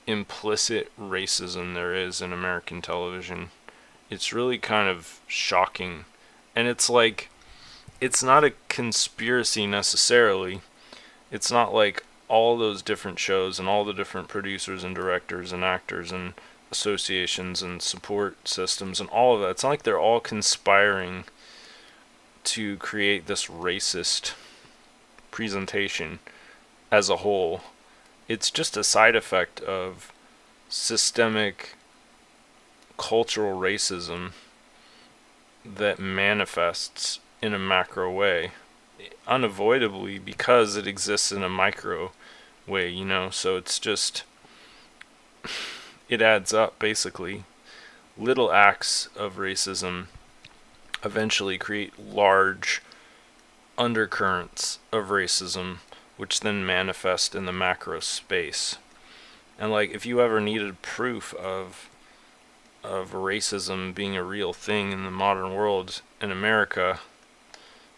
implicit racism there is in American television. It's really kind of shocking. And it's like, it's not a conspiracy necessarily. It's not like all those different shows and all the different producers and directors and actors and associations and support systems and all of that. It's not like they're all conspiring to create this racist presentation as a whole. It's just a side effect of systemic cultural racism that manifests in a macro way. unavoidably because it exists in a micro way, so it's just, it adds up basically. Little acts of racism eventually create large undercurrents of racism, which then manifest in the macro space. And like, if you ever needed proof of racism being a real thing in the modern world in America,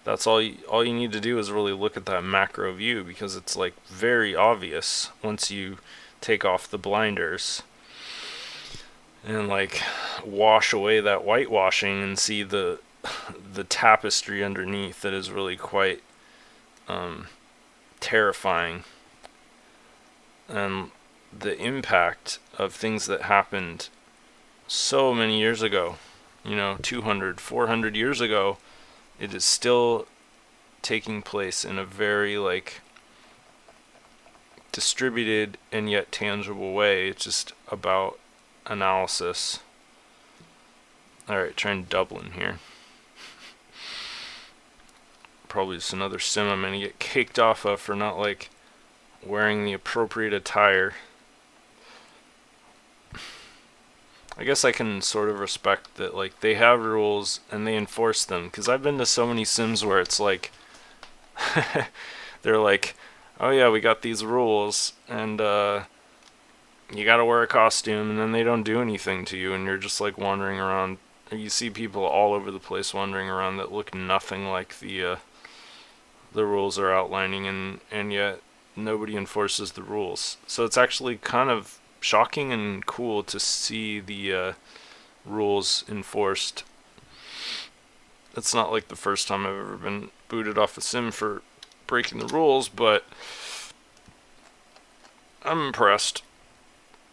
that's all you need to do is really look at that macro view, because it's like very obvious once you take off the blinders and like wash away that whitewashing and see the tapestry underneath that is really quite terrifying, and the impact of things that happened so many years ago, 200, 400 years ago, it is still taking place in a very like distributed and yet tangible way. It's just about analysis. Alright, trying Dublin here. Probably just another sim I'm gonna get caked off of for not like wearing the appropriate attire. I guess I can sort of respect that, like, they have rules and they enforce them, because I've been to so many sims where it's like they're like, oh yeah, we got these rules and you gotta wear a costume, and then they don't do anything to you and you're just like wandering around. You see people all over the place wandering around that look nothing like the rules are outlining, and yet nobody enforces the rules. So it's actually kind of shocking and cool to see the rules enforced. It's not like the first time I've ever been booted off a sim for breaking the rules, but I'm impressed.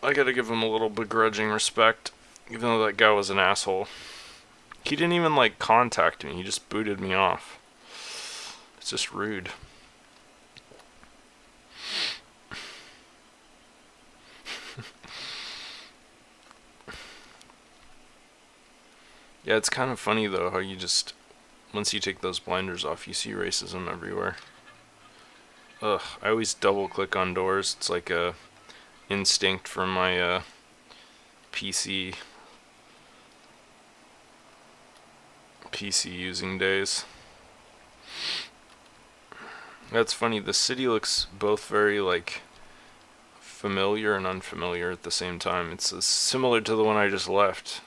I gotta give him a little begrudging respect, even though that guy was an asshole. He didn't even like contact me, he just booted me off. It's just rude. Yeah, it's kind of funny though how you just, once you take those blinders off, you see racism everywhere. Ugh, I always double click on doors. It's like a instinct from my PC using days. That's funny, the city looks both very like familiar and unfamiliar at the same time. It's similar to the one I just left.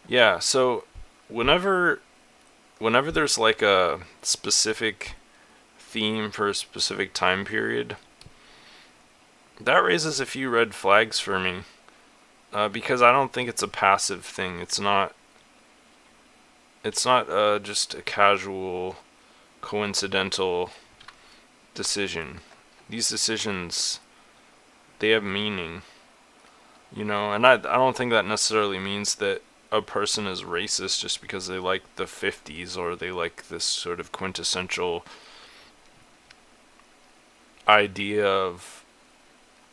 Yeah, so whenever there's like a specific theme for a specific time period, that raises a few red flags for me, because I don't think it's a passive thing. It's not just a casual, coincidental decision. These decisions, they have meaning, and I don't think that necessarily means that a person is racist just because they like the 50s or they like this sort of quintessential idea of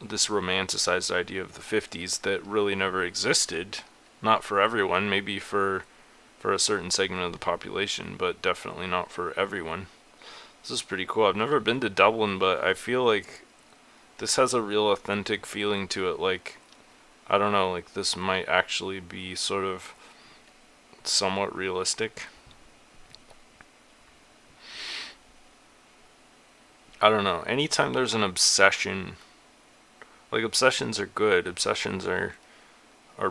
this romanticized idea of the 50s that really never existed. Not for everyone, maybe for a certain segment of the population, but definitely not for everyone. This is pretty cool. I've never been to Dublin, but I feel like this has a real authentic feeling to it. Like, I don't know, like this might actually be sort of somewhat realistic. I don't know. Anytime there's an obsession, like obsessions are good. Obsessions are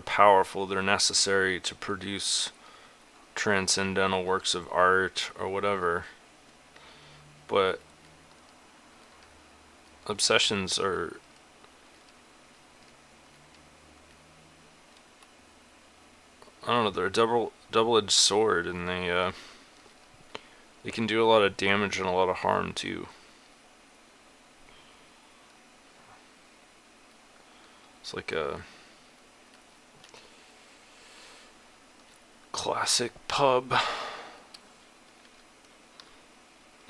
powerful. They're necessary to produce transcendental works of art or whatever. But obsessions are, I don't know, they're a double-edged sword, and they can do a lot of damage and a lot of harm too. It's like a classic pub.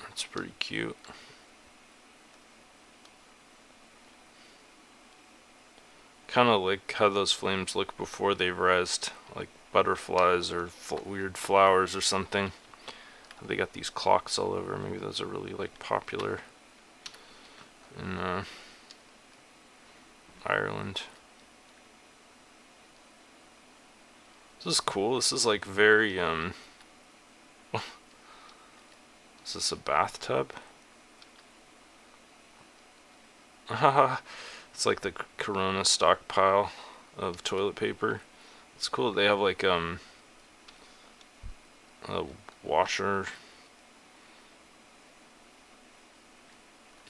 It's pretty cute. Kind of like how those flames look before they've rezzed, like butterflies or weird flowers or something. They got these clocks all over. Maybe those are really like popular in Ireland. This is cool. This is like very is this a bathtub? It's like the Corona stockpile of toilet paper. It's cool. They have like a washer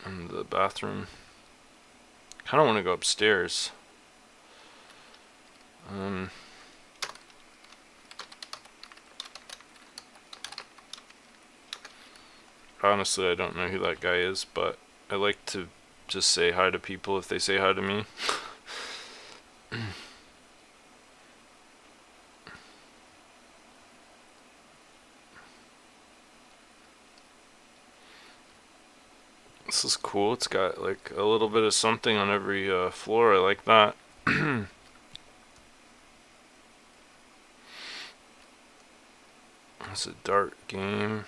in the bathroom. Kind of want to go upstairs. Honestly, I don't know who that guy is, but I like to just say hi to people if they say hi to me. This is cool. It's got like a little bit of something on every floor. I like that. It's a dart game.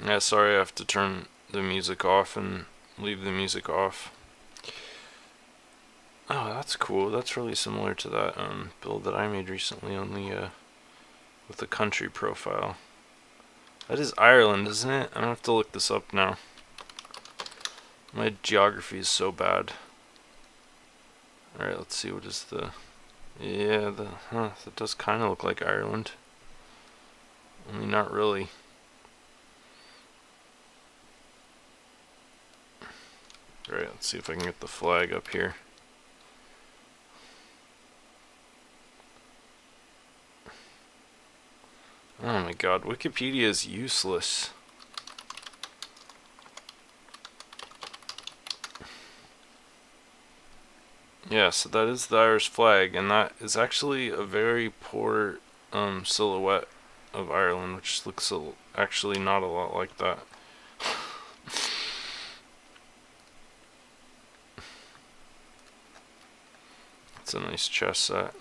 Yeah, sorry I have to turn the music off and leave the music off. Oh, that's cool. That's really similar to that build that I made recently on the with the country profile. That is Ireland, isn't it? I don't have to look this up now. My geography is so bad. Alright, let's see, what is the... Yeah, that does kind of look like Ireland. Only not really. Alright, let's see if I can get the flag up here. Oh my god, Wikipedia is useless. Yeah, so that is the Irish flag, and that is actually a very poor silhouette of Ireland, which looks actually not a lot like that. It's a nice chess set.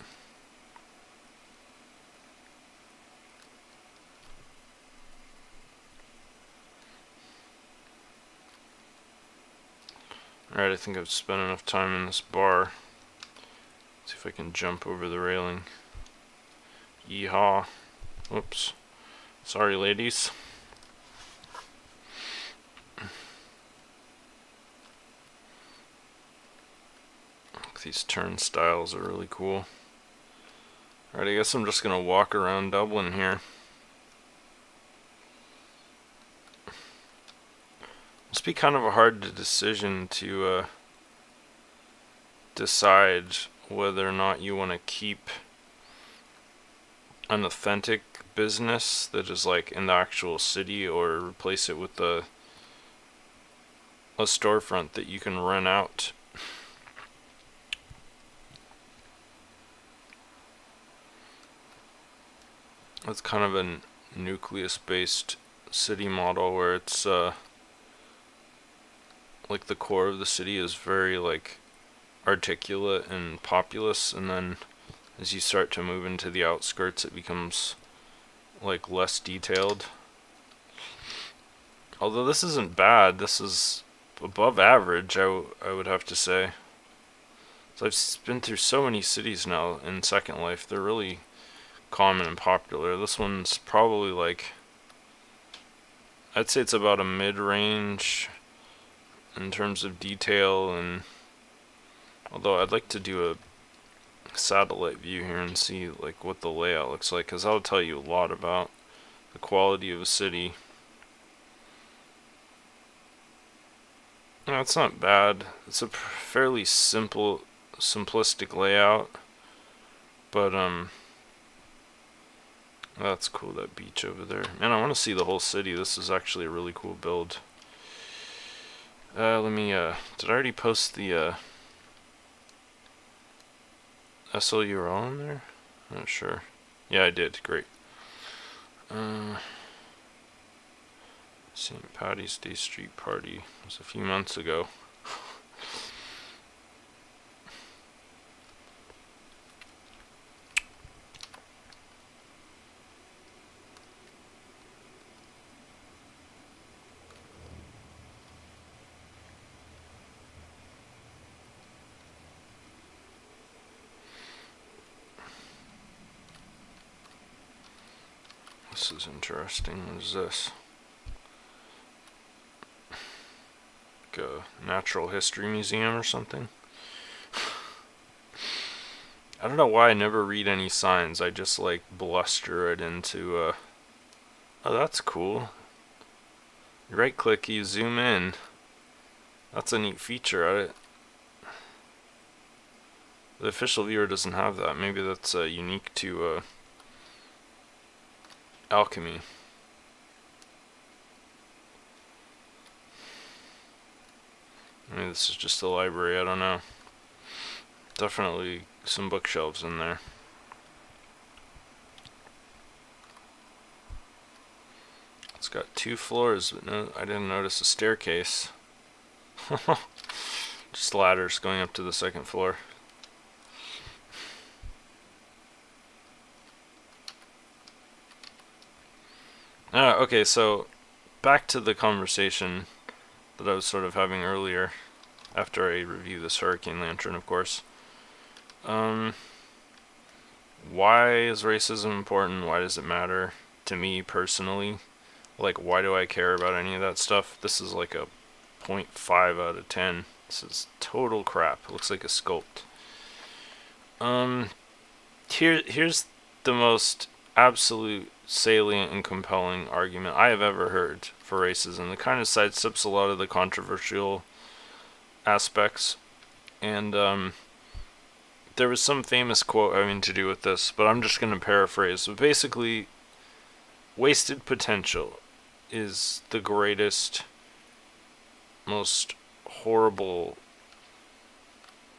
Alright, I think I've spent enough time in this bar. See if I can jump over the railing. Yeehaw. Whoops. Sorry, ladies. These turnstiles are really cool. Alright, I guess I'm just gonna walk around Dublin here. Must be kind of a hard decision to decide whether or not you want to keep an authentic business that is like in the actual city, or replace it with a storefront that you can rent out. It's kind of a nucleus-based city model where it's like the core of the city is very like articulate and populous, and then as you start to move into the outskirts it becomes like less detailed. Although this isn't bad, this is above average, I would have to say. So I've been through so many cities now in Second Life, they're really common and popular. This one's probably like, I'd say it's about a mid-range in terms of detail, and although I'd like to do a satellite view here and see like what the layout looks like, because that'll tell you a lot about the quality of a city. No, it's not bad. It's a fairly simplistic layout, but that's cool, that beach over there. Man, I want to see the whole city. This is actually a really cool build. Let me, did I already post the, SLURL in there? I'm not sure. Yeah, I did. Great. St. Patty's Day Street Party was a few months ago. This is interesting. What is this? Like a natural history museum or something? I don't know why I never read any signs. I just like bluster it into oh, that's cool. You right click, you zoom in. That's a neat feature. The official viewer doesn't have that. Maybe that's unique to alchemy. Maybe this is just a library, I don't know. Definitely some bookshelves in there. It's got 2 floors, but no, I didn't notice a staircase. Just ladders going up to the 2nd floor. Okay, so back to the conversation that I was sort of having earlier, after I review this Hurricane Lantern, of course. Why is racism important? Why does it matter to me personally? Like, why do I care about any of that stuff? This is like a 0.5 out of 10. This is total crap. It looks like a sculpt. Here's the most absolute salient and compelling argument I have ever heard for racism. It kind of sidesteps a lot of the controversial aspects, and there was some famous quote having to do with this, but I'm just going to paraphrase. But basically, wasted potential is the greatest, most horrible,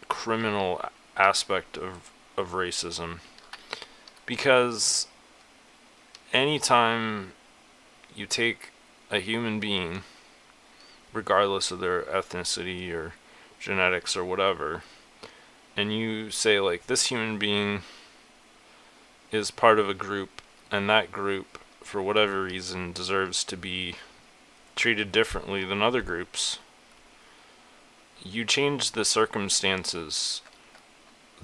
criminal aspect of racism. Because anytime you take a human being, regardless of their ethnicity or genetics or whatever, and you say, like, this human being is part of a group, and that group, for whatever reason, deserves to be treated differently than other groups, you change the circumstances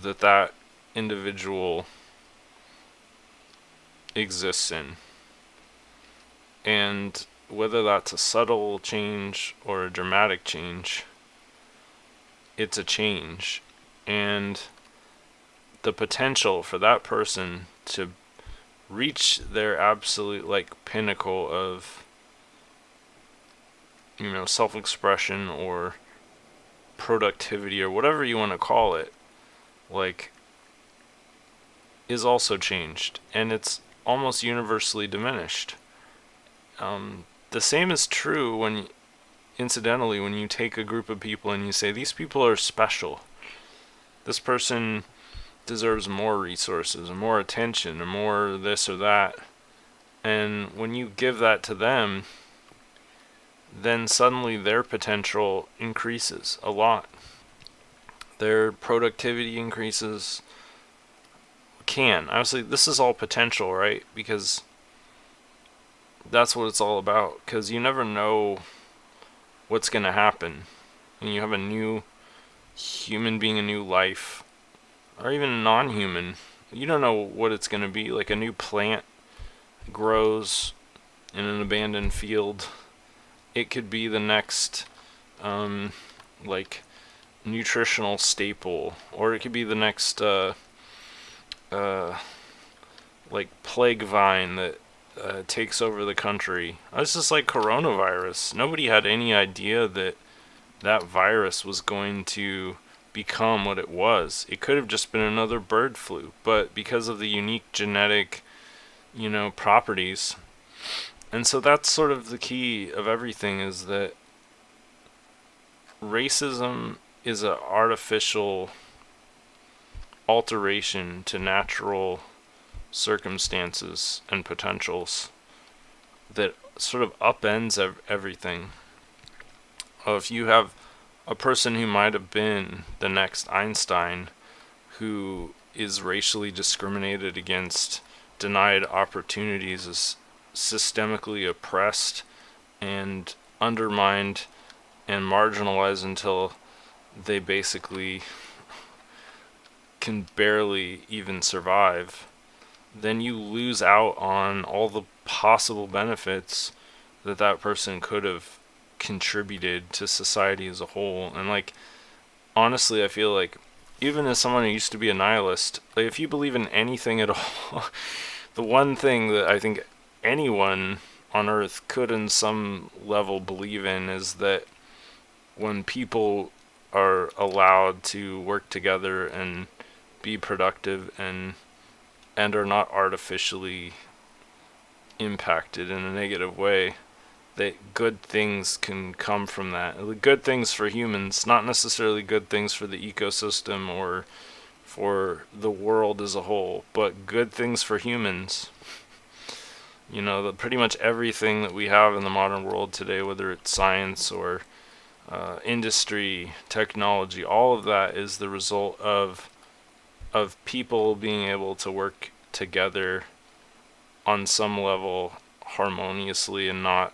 that individual exists in. And whether that's a subtle change or a dramatic change, it's a change. And the potential for that person to reach their absolute, like, pinnacle of, you know, self-expression or productivity or whatever you want to call it, like, is also changed. And it's almost universally diminished. The same is true when, incidentally, when you take a group of people and you say, these people are special. This person deserves more resources, or more attention, or more this or that. And when you give that to them, then suddenly their potential increases a lot. Their productivity increases. Obviously, this is all potential, right? Because that's what it's all about. Because you never know what's going to happen when you have a new human being, a new life, or even a non-human. You don't know what it's going to be. Like, a new plant grows in an abandoned field. It could be the next, like, nutritional staple, or it could be the next, like, plague vine that takes over the country. It's just like coronavirus. Nobody had any idea that that virus was going to become what it was. It could have just been another bird flu, but because of the unique genetic, you know, properties. And so that's sort of the key of everything, is that racism is an artificial alteration to natural circumstances and potentials that sort of upends everything. If you have a person who might have been the next Einstein, who is racially discriminated against, denied opportunities, is systemically oppressed and undermined and marginalized until they basically can barely even survive, then you lose out on all the possible benefits that that person could have contributed to society as a whole. And like, honestly, I feel like even as someone who used to be a nihilist, like if you believe in anything at all, the one thing that I think anyone on earth could in some level believe in is that when people are allowed to work together and be productive and are not artificially impacted in a negative way, that good things can come from that. Good things for humans, not necessarily good things for the ecosystem or for the world as a whole, but good things for humans. You know, pretty much everything that we have in the modern world today, whether it's science or industry, technology, all of that is the result of people being able to work together on some level harmoniously and not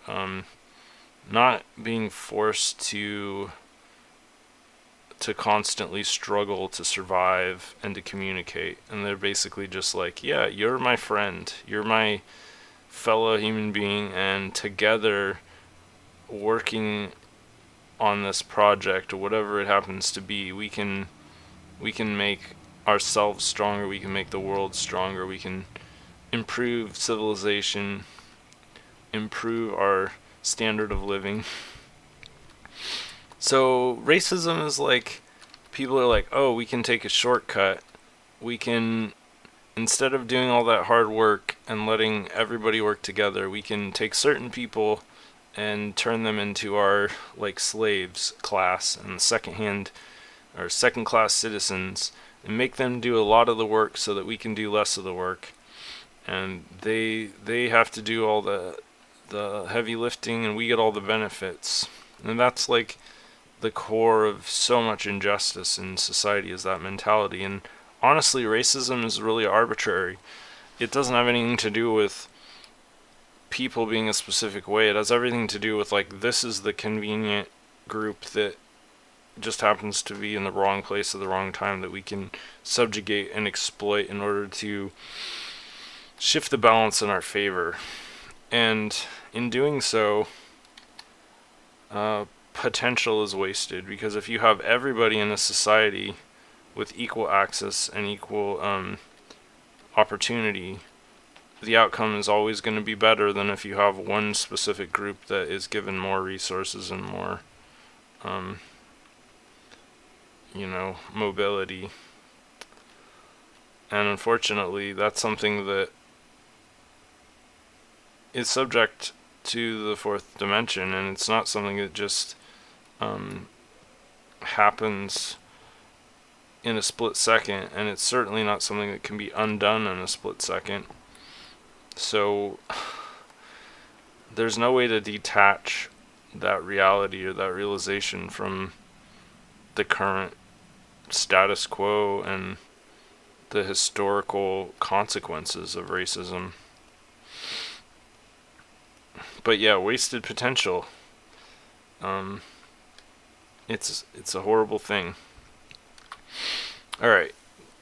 being forced to constantly struggle to survive and to communicate. And they're basically just like, yeah, you're my friend, you're my fellow human being, and together working on this project or whatever it happens to be, we can make ourselves stronger, we can make the world stronger, we can improve civilization, improve our standard of living. So racism is like, people are like, oh, we can take a shortcut. We can, instead of doing all that hard work and letting everybody work together, we can take certain people and turn them into our like slaves class and second class citizens and make them do a lot of the work so that we can do less of the work. And they have to do all the heavy lifting and we get all the benefits. And that's like the core of so much injustice in society, is that mentality. And honestly, racism is really arbitrary. It doesn't have anything to do with people being a specific way. It has everything to do with like, this is the convenient group that just happens to be in the wrong place at the wrong time that we can subjugate and exploit in order to shift the balance in our favor. And in doing so, potential is wasted, because if you have everybody in a society with equal access and equal opportunity, the outcome is always going to be better than if you have one specific group that is given more resources and more mobility. And unfortunately, that's something that is subject to the fourth dimension, and it's not something that just happens in a split second, and it's certainly not something that can be undone in a split second. So there's no way to detach that reality or that realization from the current status quo and the historical consequences of racism. But yeah, wasted potential. It's a horrible thing. Alright,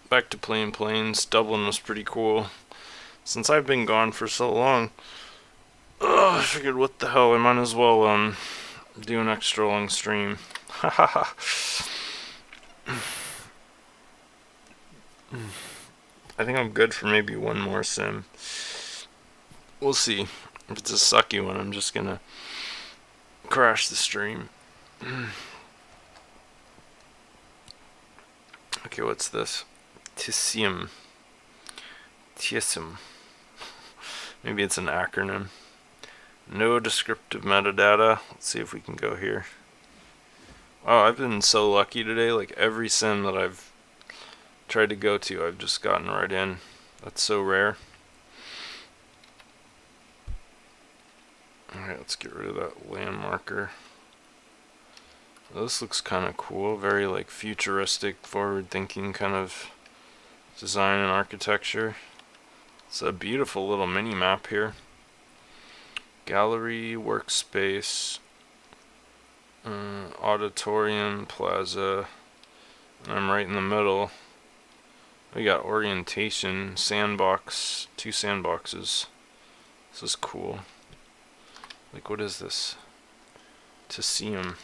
back to Plain Plains. Dublin was pretty cool. Since I've been gone for so long, I figured, what the hell, I might as well do an extra long stream. I think I'm good for maybe one more sim. We'll see. If it's a sucky one, I'm just gonna crash the stream. Okay, what's this? Tissium. Maybe it's an acronym. No descriptive metadata. Let's see if we can go here. Oh, I've been so lucky today. Like every sim that I've tried to go to, I've just gotten right in. That's so rare. Alright, let's get rid of that landmarker. This looks kind of cool. Very like futuristic, forward-thinking kind of design and architecture. It's a beautiful little mini map here. Gallery, workspace, auditorium, plaza, and I'm right in the middle. We got orientation, sandbox, 2 sandboxes. This is cool. Like, what is this? Tesium.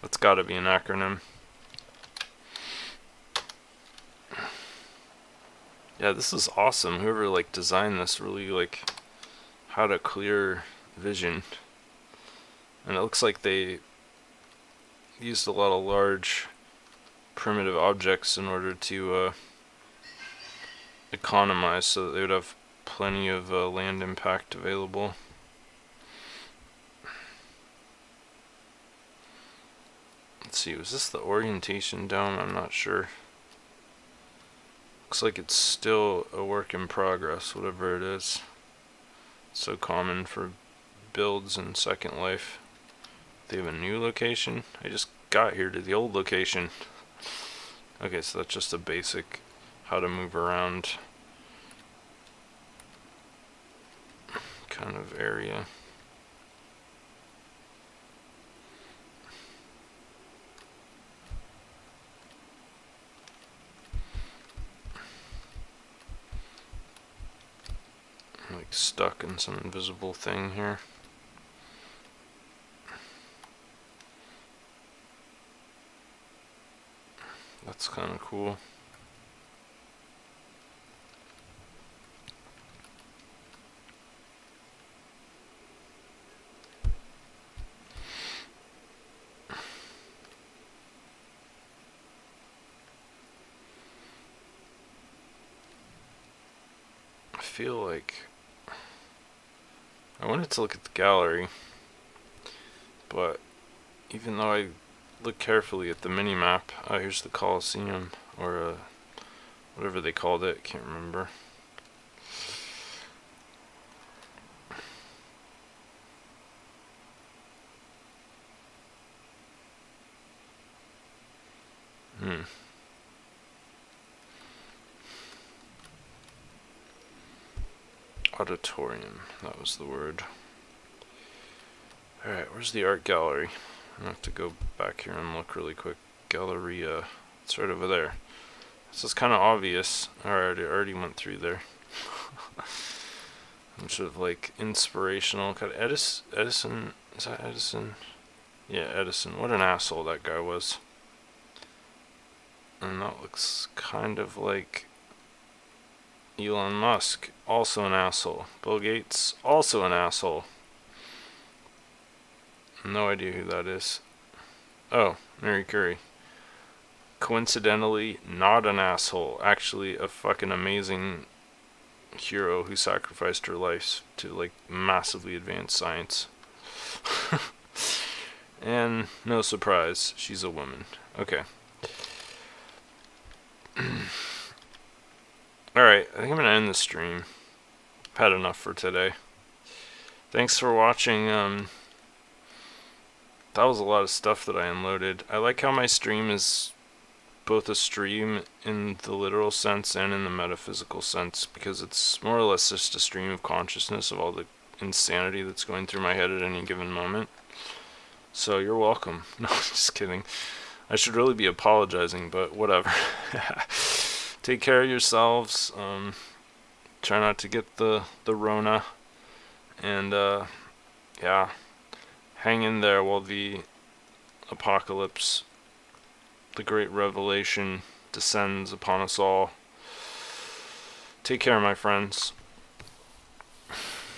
That's gotta be an acronym. Yeah, this is awesome. Whoever like designed this really like had a clear vision. And it looks like they used a lot of large primitive objects in order to economize, so that they would have plenty of land impact available. Let's see, was this the orientation dome? I'm not sure. Looks like it's still a work in progress, whatever it is. It's so common for builds in Second Life. They have a new location? I just got here to the old location. Okay, so that's just a basic how to move around kind of area. I'm like stuck in some invisible thing here. That's kind of cool. I feel like I wanted to look at the gallery, but even though I look carefully at the mini-map, here's the Colosseum, or whatever they called it, can't remember. Auditorium, that was the word. Alright, where's the art gallery? I'm gonna have to go back here and look really quick. Galleria, it's right over there. This is kind of obvious. Alright, I already went through there. I'm sort of like inspirational. Kind of Edison, is that Edison? Yeah, Edison. What an asshole that guy was. And that looks kind of like Elon Musk, also an asshole. Bill Gates, also an asshole. No idea who that is. Oh, Mary Curie. Coincidentally, not an asshole. Actually, a fucking amazing hero who sacrificed her life to, like, massively advance science. And no surprise, she's a woman. Okay. Alright, I think I'm gonna end the stream. I've had enough for today. Thanks for watching. That was a lot of stuff that I unloaded. I like how my stream is both a stream in the literal sense and in the metaphysical sense, because it's more or less just a stream of consciousness of all the insanity that's going through my head at any given moment. So you're welcome. No, just kidding. I should really be apologizing, but whatever. Take care of yourselves. Try not to get the Rona. And yeah, hang in there while the apocalypse, the great revelation, descends upon us all. Take care, my friends.